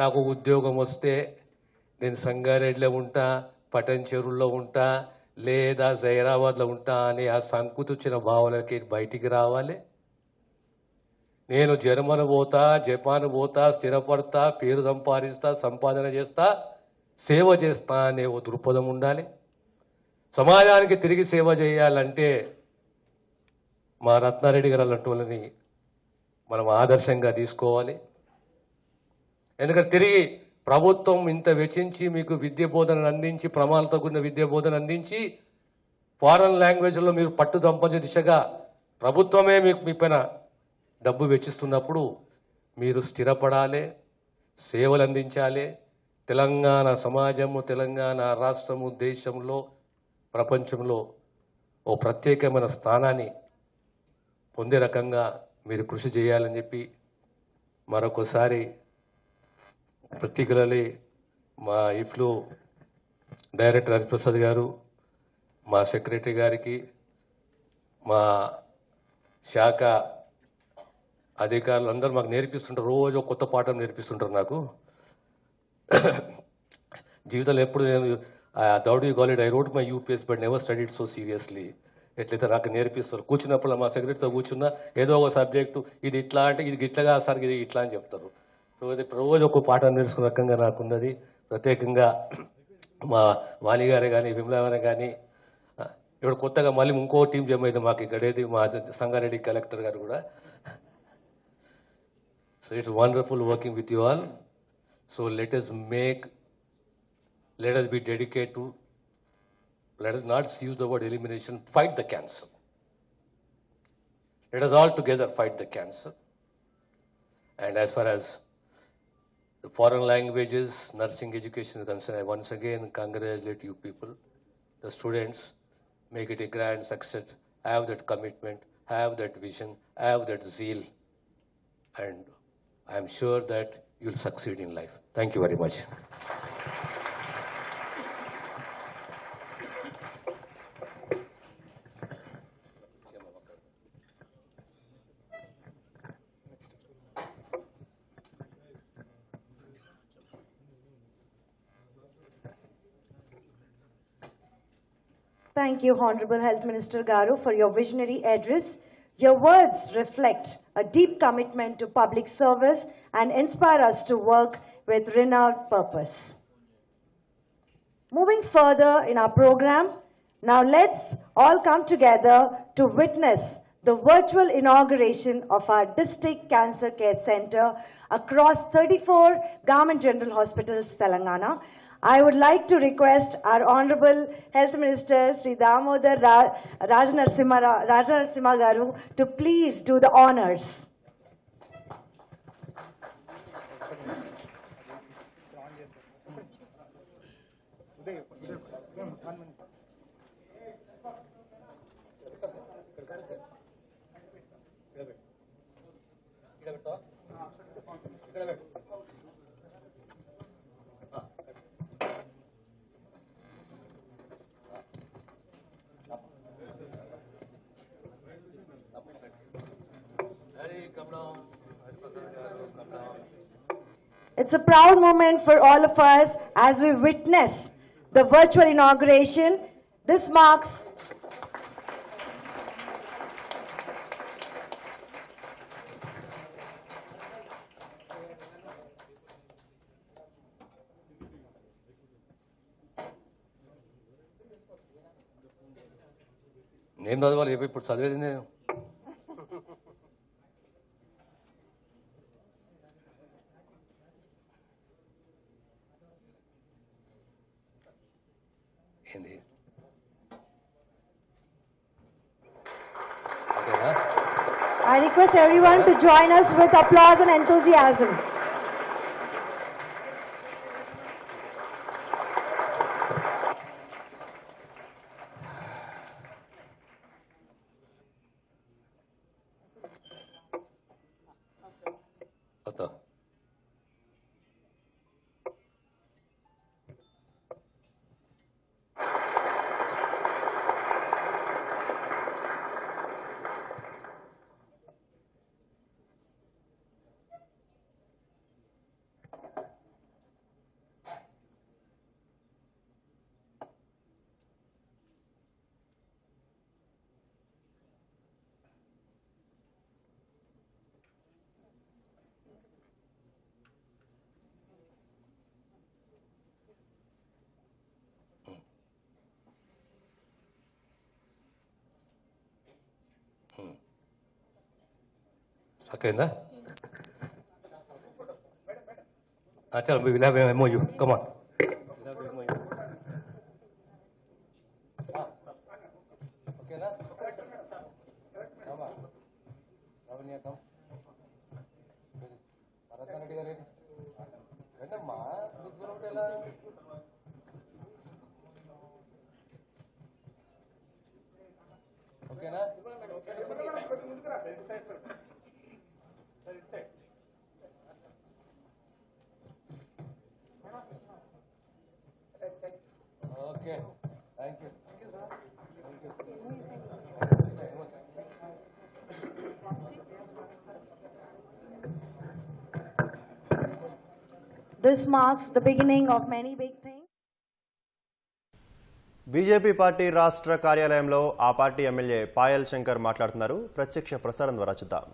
నాకు ఉద్యోగం వస్తే నేను సంగారెడ్డిలో ఉంటా, పటన్ చెరువుల్లో ఉంటా, లేదా జైరాబాద్లో ఉంటా అని ఆ సంకుచిత భావనకి బయటికి రావాలి. నేను జర్మన్ పోతా, జపాన్ పోతా, స్థిరపడతా, పేరు సంపాదిస్తా, సంపాదన చేస్తా, సేవ చేస్తా అనే ఓ దృక్పథం ఉండాలి. సమాజానికి తిరిగి సేవ చేయాలంటే మా రత్నారెడ్డి గారు అలాంటి వాళ్ళని మనం ఆదర్శంగా తీసుకోవాలి. ఎందుకంటే తిరిగి ప్రభుత్వం ఇంత వెచ్చించి మీకు విద్య బోధనను అందించి, ప్రమాణాలతో కూడిన విద్య బోధన అందించి, ఫారెన్ లాంగ్వేజ్లో మీరు పట్టు సంపాదించే దిశగా ప్రభుత్వమే మీకు మీ పైన డబ్బు వెచ్చిస్తున్నప్పుడు మీరు స్థిరపడాలి, సేవలు అందించాలి. తెలంగాణ సమాజము, తెలంగాణ రాష్ట్రము దేశంలో, ప్రపంచంలో ఓ ప్రత్యేకమైన స్థానాన్ని పొందే రకంగా మీరు కృషి చేయాలని చెప్పి మరొకసారి పర్టికులర్లీ మా ఇఫ్లు డైరెక్టర్ హరిప్రసాద్ గారు, మా సెక్రటరీ గారికి, మా శాఖ అధికారులు అందరూ మాకు నేర్పిస్తుంటారు. రోజు కొత్త పాఠం నేర్పిస్తుంటారు నాకు. జీవితంలో ఎప్పుడు నేను దౌడీ college I wrote my UPS but never studied so seriously. ఎట్లయితే నాకు నేర్పిస్తారు. కూర్చున్నప్పుడు మా సెక్రటరీతో కూర్చున్నా ఏదో ఒక సబ్జెక్టు ఇది ఇట్లా అంటే ఇది ఇట్లాగా సార్ ఇది ఇట్లా అని చెప్తారు. సో ఇది రోజు ఒక పాఠం నేర్చుకున్న రకంగా నాకున్నది. ప్రత్యేకంగా మా వాణి గారే కానీ, విమలా గారే కానీ, ఇప్పుడు కొత్తగా మళ్ళీ ఇంకో టీం జమ అయింది మాకు ఇక్కడేది, మా సంగారెడ్డి కలెక్టర్ గారు కూడా. So it's wonderful working with you all. So let us be dedicated to, let us not use the word elimination, fight the cancer. Let us all together fight the cancer. And as far as the foreign languages, nursing education is concerned, I once again congratulate you people, the students. Make it a grand success. Have that commitment, have that vision, have that zeal. And I am sure that you'll succeed in life. Thank you very much. Thank you, Honorable Health Minister Garu, for your visionary address. Your words reflect a deep commitment to public service and inspire us to work with renowned purpose. Moving further in our program, now let's all come together to witness the virtual inauguration of our District Cancer Care Center across 34 Government General Hospitals, Telangana. I would like to request our Honorable Health Minister, Sri Damodar Rajanarasimha Garu, to please do the honors. It's a proud moment for all of us as we witness the virtual inauguration. This marks నేను చదవాలి ఇప్పుడు చదివేది నేను. ఏంది I request everyone to join us with applause and enthusiasm. అత అక్కడైందా? చలో we will have an MOU. Come on. ఓకేనా? భరతనారెడ్డి గారు ఏంటమ్మా ఎలా ఓకేనా? Okay, thank you. This marks the beginning of many big things. BJP party రాష్ట్ర కార్యాలయంలో ఆ పార్టీ ఎమ్మెల్యే పాయల్ శంకర్ మాట్లాడుతున్నారు. ప్రత్యక్ష ప్రసారం ద్వారా చూద్దాం.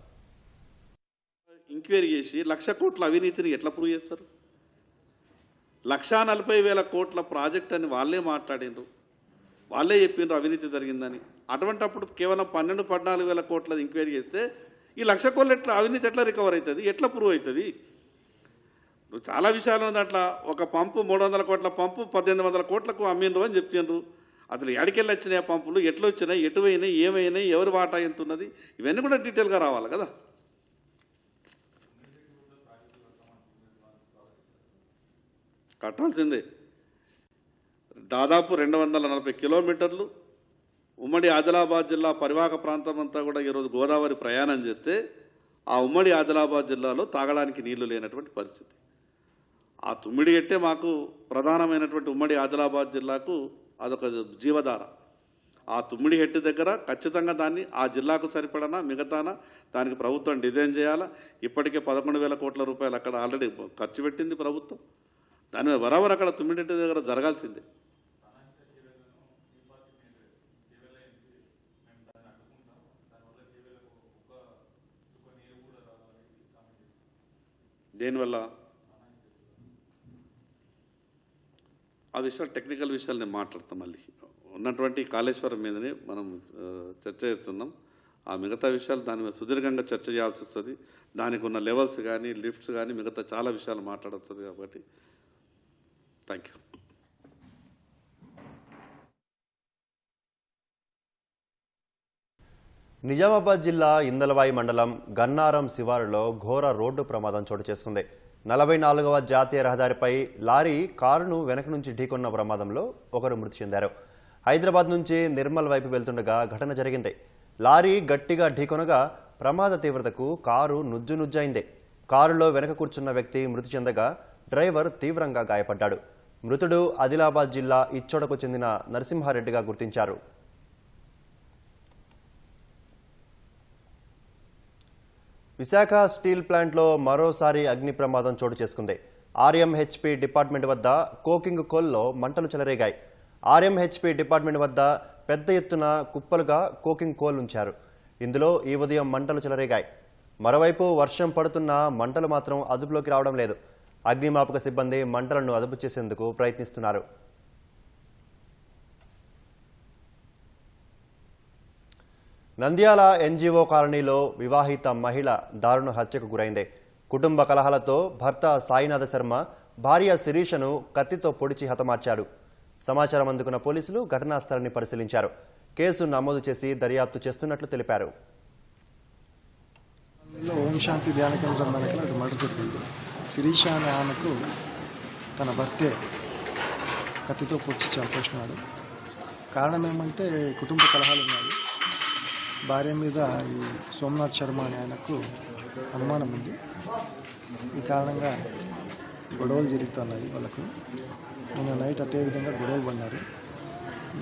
ఎంక్వైరీ చేసి 1,00,000 కోట్ల అవినీతిని ఎట్లా ప్రూవ్ చేస్తారు? 1,40,000 కోట్ల ప్రాజెక్ట్ అని వాళ్ళే మాట్లాడినరు, వాళ్ళే చెప్పిండ్రు అవినీతి జరిగిందని. అటువంటిప్పుడు కేవలం 12-14 కోట్ల ఎంక్వైరీ చేస్తే ఈ 1,00,000 కోట్లు ఎట్లా అవినీతి ఎట్లా రికవర్ అవుతుంది, ఎట్లా ప్రూవ్ అవుతుంది? చాలా విషయాలు ఉంది. అట్లా ఒక పంపు 300 కోట్ల పంపు 1,800 కోట్లకు అమ్మిండ్రు అని చెప్తుండ్రు. అసలు ఎడికెళ్ళి వచ్చినాయి ఆ పంపులు, ఎట్లా వచ్చినాయి, ఎటు పోయినాయి, ఏమైనాయి, ఎవరు వాటా ఎంత ఉన్నది, ఇవన్నీ కూడా డీటెయిల్గా రావాలి కదా. కట్టాల్సిందే. దాదాపు 240 కిలోమీటర్లు ఉమ్మడి ఆదిలాబాద్ జిల్లా పరివాహక ప్రాంతం అంతా కూడా ఈరోజు గోదావరి ప్రయాణం చేస్తే ఆ ఉమ్మడి ఆదిలాబాద్ జిల్లాలో తాగడానికి నీళ్లు లేనటువంటి పరిస్థితి. ఆ తుమ్మిడిగట్టే మాకు ప్రధానమైనటువంటి ఉమ్మడి ఆదిలాబాద్ జిల్లాకు అదొక జీవధార. ఆ తుమ్మిడిగట్టు దగ్గర ఖచ్చితంగా దాన్ని ఆ జిల్లాకు సరిపడనా మిగతానా దానికి ప్రభుత్వం డిజైన్ చేయాలా. ఇప్పటికే 11,000 కోట్ల రూపాయలు అక్కడ ఆల్రెడీ ఖర్చు పెట్టింది ప్రభుత్వం. దాని మీద బరాబర్ అక్కడ తుమ్మిడిగట్టు దగ్గర జరగాల్సిందే. దేనివల్ల ఆ విషయాలు టెక్నికల్ విషయాలు నేను మాట్లాడతాం. మళ్ళీ ఉన్నటువంటి కాళేశ్వరం మీదనే మనం చర్చ చేస్తున్నాం. ఆ మిగతా విషయాలు దాని మీద సుదీర్ఘంగా చర్చ చేయాల్సి వస్తుంది. దానికి ఉన్న లెవెల్స్ కానీ లిఫ్ట్స్ కానీ మిగతా చాలా విషయాలు మాట్లాడొస్తుంది. కాబట్టి థ్యాంక్ యూ. నిజామాబాద్ జిల్లా ఇందలవాయి మండలం గన్నారం శివారులో ఘోర రోడ్డు ప్రమాదం చోటు చేసుకుంది. 44వ జాతీయ రహదారిపై లారీ కారును వెనక నుంచి ఢీకొన్న ప్రమాదంలో ఒకరు మృతి చెందారు. హైదరాబాద్ నుంచి నిర్మల్ వైపు వెళ్తుండగా ఘటన జరిగింది. లారీ గట్టిగా ఢీకొనగా ప్రమాద తీవ్రతకు కారు నుజ్జునుజ్జైంది. కారులో వెనక కూర్చున్న వ్యక్తి మృతి చెందగా డ్రైవర్ తీవ్రంగా గాయపడ్డాడు. మృతుడు ఆదిలాబాద్ జిల్లా ఇచ్చోడకు చెందిన నరసింహారెడ్డిగా గుర్తించారు. విశాఖ స్టీల్ ప్లాంట్లో మరోసారి అగ్ని ప్రమాదం చోటు చేసుకుంది. ఆర్ఎంహెచ్పి డిపార్ట్మెంట్ వద్ద కోకింగ్ కోల్లో మంటలు చెలరేగాయి. ఆర్ఎంహెచ్పి డిపార్ట్మెంట్ వద్ద పెద్ద ఎత్తున కుప్పలుగా కోకింగ్ కోల్ ఉంచారు. ఇందులో ఈ ఉదయం మంటలు చెలరేగాయి. మరోవైపు వర్షం పడుతున్నా మంటలు మాత్రం అదుపులోకి రావడం లేదు. అగ్నిమాపక సిబ్బంది మంటలను అదుపు చేసేందుకు ప్రయత్నిస్తున్నారు. నంద్యాల ఎన్జీఓ కాలనీలో వివాహిత మహిళ దారుణ హత్యకు గురైంది. కుటుంబ కలహాలతో భర్త సాయినాథ శర్మ భార్య శిరీషను కత్తితో పొడిచి హతమార్చాడు. సమాచారం అందుకున్న పోలీసులు ఘటనా స్థలాన్ని పరిశీలించారు. కేసు నమోదు చేసి దర్యాప్తు చేస్తున్నట్లు తెలిపారు. ఓం శాంతి ధ్యాన కేంద్రం మనకి అది మర్డర్ జరిగింది. శిరీష అనే ఆమెకు తన భర్తే కత్తితో పొడిచి చంపేసినాడు. కారణం ఏమంటే కుటుంబ కలహాలు ఉన్నాయి. భార్య మీద ఈ సోమనాథ్ శర్మ అనే ఆయనకు అనుమానం ఉంది. ఈ కారణంగా గొడవలు జరుగుతున్నాయి వాళ్ళకు. నిన్న నైట్ అదే విధంగా గొడవలు పడినారు.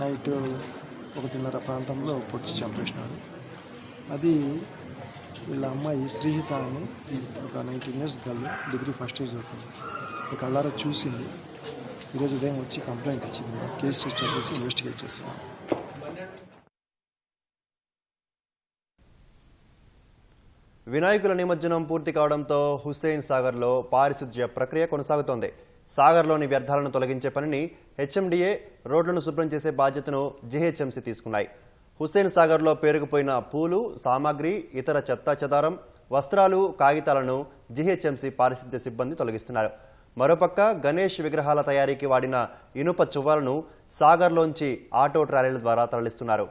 నైట్ 1:30 ప్రాంతంలో పొడిచి చంపేసినాడు. అది వీళ్ళ అమ్మాయి శ్రీహిత అని ఒక 19 years girl, degree first year చదువుతుంది. ఈ కళ్ళారా చూసింది. ఈరోజు ఉదయం వచ్చి కంప్లైంట్ ఇచ్చింది. కేసు రిజిస్టర్ చేసి ఇన్వెస్టిగేట్ చేస్తున్నాం. వినాయకుల నిమజ్జనం పూర్తి కావడంతో హుస్సేన్ సాగర్లో పారిశుధ్య ప్రక్రియ కొనసాగుతోంది. సాగర్లోని వ్యర్థాలను తొలగించే పనిని హెచ్ఎండిఏ, రోడ్లను శుభ్రం చేసే బాధ్యతను జీహెచ్ఎంసీ తీసుకున్నాయి. హుస్సేన్ సాగర్లో పేరుకుపోయిన పూలు, సామాగ్రి, ఇతర చెత్తా చెదారం వస్త్రాలు కాగితాలను జీహెచ్ఎంసీ పారిశుద్ధ్య సిబ్బంది తొలగిస్తున్నారు. మరోపక్క గణేష్ విగ్రహాల తయారీకి వాడిన ఇనుప చువ్వలను సాగర్లోంచి ఆటో ట్రాలీల ద్వారా తరలిస్తున్నారు.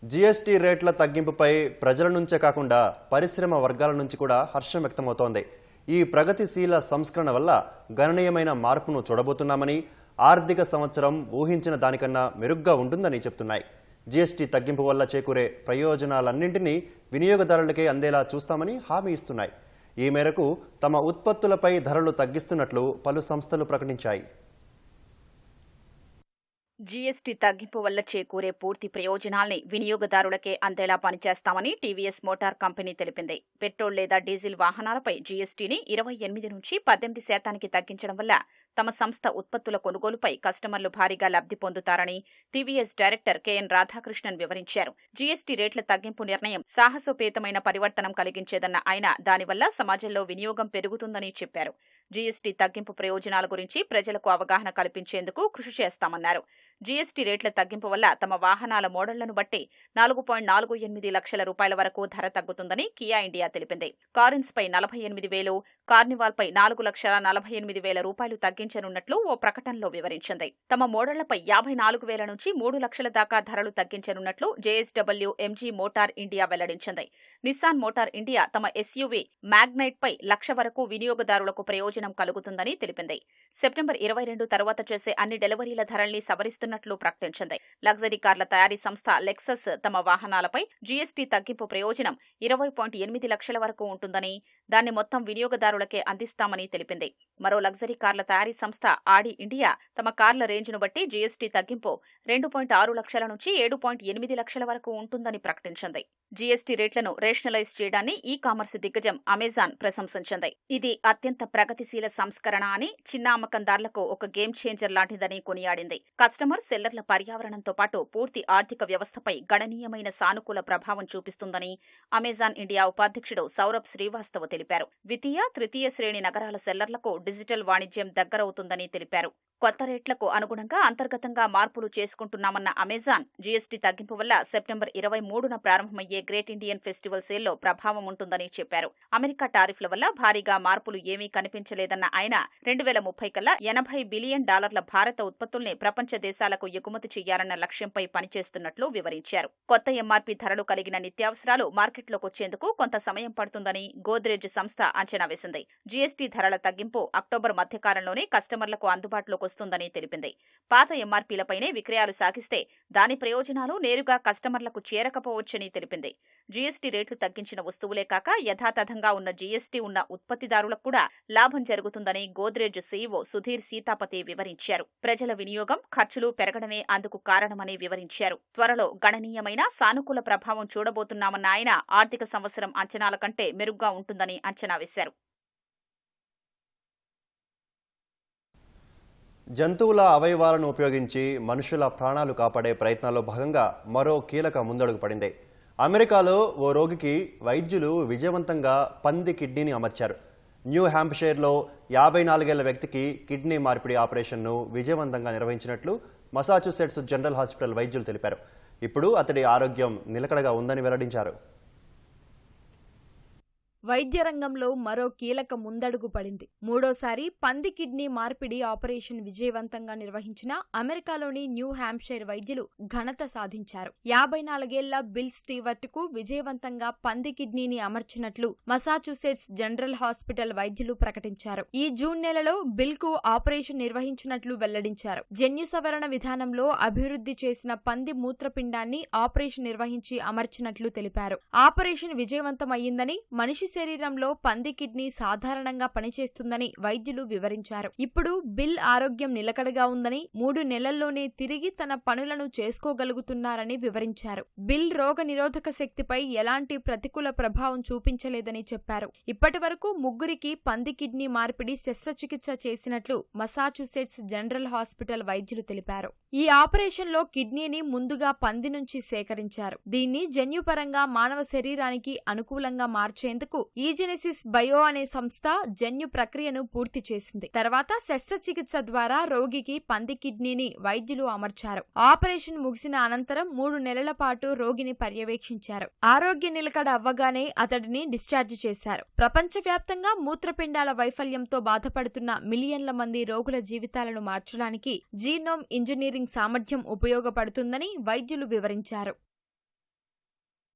జీఎస్టీ రేట్ల తగ్గింపుపై ప్రజల నుంచే కాకుండా పరిశ్రమ వర్గాల నుంచి కూడా హర్షం వ్యక్తమవుతోంది. ఈ ప్రగతిశీల సంస్కరణ వల్ల గణనీయమైన మార్పును చూడబోతున్నామని, ఆర్థిక సంవత్సరం ఊహించిన దానికన్నా మెరుగ్గా ఉంటుందని చెప్తున్నాయి. జీఎస్టీ తగ్గింపు వల్ల చేకూరే ప్రయోజనాలన్నింటినీ వినియోగదారులకే అందేలా చూస్తామని హామీ ఇస్తున్నాయి. ఈ మేరకు తమ ఉత్పత్తులపై ధరలు తగ్గిస్తున్నట్లు పలు సంస్థలు ప్రకటించాయి. జీఎస్టీ తగ్గింపు వల్ల చేకూరే పూర్తి ప్రయోజనాల్ని వినియోగదారులకే అందేలా పనిచేస్తామని టీవీఎస్ మోటార్ కంపెనీ తెలిపింది. పెట్రోల్ లేదా డీజిల్ వాహనాలపై జీఎస్టీని 28 నుంచి 18% తగ్గించడం వల్ల తమ సంస్థ ఉత్పత్తుల కొనుగోలుపై కస్టమర్లు భారీగా లబ్ధి పొందుతారని టీవీఎస్ డైరెక్టర్ కెఎన్ రాధాకృష్ణన్ వివరించారు. జీఎస్టీ రేట్ల తగ్గింపు నిర్ణయం సాహసోపేతమైన పరివర్తనం కలిగించేదన్న ఆయన దానివల్ల సమాజంలో వినియోగం పెరుగుతుందని చెప్పారు. జీఎస్టీ తగ్గింపు ప్రయోజనాల గురించి ప్రజలకు అవగాహన కల్పించేందుకు కృషి చేస్తామన్నారు. జీఎస్టీ రేట్ల తగ్గింపు వల్ల తమ వాహనాల మోడళ్లను బట్టి 4.48 లక్షల రూపాయల వరకు ధర తగ్గుతుందని కియా ఇండియా తెలిపింది. కారిన్స్ పై 48,000, కార్నివాల్ పై 4,48,000 రూపాయలు తగ్గించనున్నట్లు ఓ ప్రకటనలో వివరించింది. తమ మోడళ్లపై 54,000 నుంచి 3 లక్షల దాకా ధరలు తగ్గించనున్నట్లు జేఎస్డబ్ల్యూ ఎంజీ మోటార్ ఇండియా వెల్లడించింది. నిస్సాన్ మోటార్ ఇండియా తమ ఎస్యూవీ మ్యాగ్నైట్ పై 1,00,000 వరకు వినియోగదారులకు ప్రయోజనం కలుగుతుందని తెలిపింది. సెప్టెంబర్ 22 తర్వాత చేసే అన్ని డెలివరీల ధరల్ని సవరిస్తున్నట్లు ప్రకటించింది. లగ్జరీ కార్ల తయారీ సంస్థ లెక్సస్ తమ వాహనాలపై జీఎస్టీ తగ్గింపు ప్రయోజనం 20.8 లక్షల వరకు ఉంటుందని, దాన్ని మొత్తం వినియోగదారులకే అందిస్తామని తెలిపింది. మరో లగ్జరీ కార్ల తయారీ సంస్థ ఆడి ఇండియా తమ కార్ల రేంజ్ను బట్టి జీఎస్టీ తగ్గింపు 2.6 లక్షల నుంచి 7.8 లక్షల వరకు ఉంటుందని ప్రకటించింది. జీఎస్టీ రేట్లను రేషనలైజ్ చేయడాన్ని ఈ కామర్స్ దిగ్గజం అమెజాన్ ప్రశంసించింది. ఇది అత్యంత ప్రగతిశీల సంస్కరణ అని, చిన్న అమ్మకందారులకు ఒక గేమ్ చేంజర్ లాంటిదని కొనియాడింది. కస్టమర్, సెల్లర్ల పర్యావరణంతో పాటు పూర్తి ఆర్థిక వ్యవస్థపై గణనీయమైన సానుకూల ప్రభావం చూపిస్తుందని అమెజాన్ ఇండియా ఉపాధ్యక్షుడు సౌరభ్ శ్రీవాస్తవ్ తెలిపారు. ద్వితీయ, తృతీయ శ్రేణి నగరాల సెల్లర్లకు డిజిటల్ వాణిజ్యం దగ్గరవుతుందని తెలిపారు. కొత్త రేట్లకు అనుగుణంగా అంతర్గతంగా మార్పులు చేసుకుంటున్నామన్న అమెజాన్, జీఎస్టీ తగ్గింపు వల్ల సెప్టెంబర్ 23న ప్రారంభమయ్యే గ్రేట్ ఇండియన్ ఫెస్టివల్ సేల్లో ప్రభావం ఉంటుందని చెప్పారు. అమెరికా టారిఫ్ల వల్ల భారీగా మార్పులు ఏమీ కనిపించలేదన్న ఆయన 2030 కల్లా $80 బిలియన్ భారత ఉత్పత్తుల్ని ప్రపంచ దేశాలకు ఎగుమతి చేయాలన్న లక్ష్యంపై పనిచేస్తున్నట్లు వివరించారు. కొత్త ఎంఆర్పీ ధరలు కలిగిన నిత్యావసరాలు మార్కెట్లోకొచ్చేందుకు కొంత సమయం పడుతుందని గోద్రేజ్ సంస్థ అంచనా వేసింది. జీఎస్టీ ధరల తగ్గింపు అక్టోబర్ మధ్యకాలంలోనే కస్టమర్లకు అందుబాటులోకి వస్తుందని తెలిపింది. పాత ఎంఆర్పీలపైనే విక్రయాలు సాగిస్తే దాని ప్రయోజనాలు నేరుగా కస్టమర్లకు చేరకపోవచ్చని తెలిపింది. జీఎస్టీ రేట్లు తగ్గించిన వస్తువులే కాక యథాతథంగా ఉన్న జీఎస్టీ ఉన్న ఉత్పత్తిదారులకు కూడా లాభం జరుగుతుందని గోద్రేజ్ సీఈఓ సుధీర్ సీతాపతి వివరించారు. ప్రజల వినియోగం, ఖర్చులు పెరగడమే అందుకు కారణమని వివరించారు. త్వరలో గణనీయమైన సానుకూల ప్రభావం చూడబోతున్నామన్న ఆయన ఆర్థిక సంవత్సరం అంచనాల కంటే మెరుగ్గా ఉంటుందని అంచనా వేశారు. జంతువుల అవయవాలను ఉపయోగించి మనుషుల ప్రాణాలు కాపాడే ప్రయత్నాల్లో భాగంగా మరో కీలక ముందడుగు పడింది. అమెరికాలో ఓ రోగికి వైద్యులు విజయవంతంగా పంది కిడ్నీని అమర్చారు. న్యూ హ్యాంప్షైర్లో 54 ఏళ్ల వ్యక్తికి కిడ్నీ మార్పిడి ఆపరేషన్ను విజయవంతంగా నిర్వహించినట్లు మసాచుసెట్స్ జనరల్ హాస్పిటల్ వైద్యులు తెలిపారు. ఇప్పుడు అతడి ఆరోగ్యం నిలకడగా ఉందని వెల్లడించారు. వైద్య రంగంలో మరో కీలక ముందడుగు పడింది. మూడోసారి పంది కిడ్నీ మార్పిడి ఆపరేషన్ విజయవంతంగా నిర్వహించిన అమెరికాలోని న్యూ హ్యాంప్షైర్ వైద్యులు ఘనత సాధించారు. 54 ఏళ్ల బిల్ స్టీవర్ట్ కు విజయవంతంగా పంది కిడ్నీని అమర్చినట్లు మసాచుసెట్స్ జనరల్ హాస్పిటల్ వైద్యులు ప్రకటించారు. ఈ జూన్ నెలలో బిల్ కు ఆపరేషన్ నిర్వహించినట్లు వెల్లడించారు. జన్యు సవరణ విధానంలో అభివృద్ధి చేసిన పంది మూత్రపిండాన్ని ఆపరేషన్ నిర్వహించి అమర్చినట్లు తెలిపారు. ఆపరేషన్ విజయవంతమయ్యిందని, మనిషి శరీరంలో పంది కిడ్నీ సాధారణంగా పనిచేస్తుందని వైద్యులు వివరించారు. ఇప్పుడు బిల్ ఆరోగ్యం నిలకడగా ఉందని, 3 నెలల్లోనే తిరిగి తన పనులను చేసుకోగలుగుతున్నారని వివరించారు. బిల్ రోగ నిరోధక శక్తిపై ఎలాంటి ప్రతికూల ప్రభావం చూపించలేదని చెప్పారు. ఇప్పటి వరకు 3 పంది కిడ్నీ మార్పిడి శస్త్రచికిత్స చేసినట్లు మసాచుసెట్స్ జనరల్ హాస్పిటల్ వైద్యులు తెలిపారు. ఈ ఆపరేషన్లో కిడ్నీని ముందుగా పంది నుంచి సేకరించారు. దీన్ని జన్యుపరంగా మానవ శరీరానికి అనుకూలంగా మార్చేందుకు మేరకు ఈజెనెసిస్ బయో అనే సంస్థ జన్యు ప్రక్రియను పూర్తి చేసింది. తర్వాత శస్త్రచికిత్స ద్వారా రోగికి పంది కిడ్నీని వైద్యులు అమర్చారు. ఆపరేషన్ ముగిసిన అనంతరం 3 నెలల పాటు రోగిని పర్యవేక్షించారు. ఆరోగ్య నిలకడ అవ్వగానే అతడిని డిశ్చార్జ్ చేశారు. ప్రపంచవ్యాప్తంగా మూత్రపిండాల వైఫల్యంతో బాధపడుతున్న మిలియన్ల మంది రోగుల జీవితాలను మార్చడానికి జీనోమ్ ఇంజనీరింగ్ సామర్థ్యం ఉపయోగపడుతుందని వైద్యులు వివరించారు.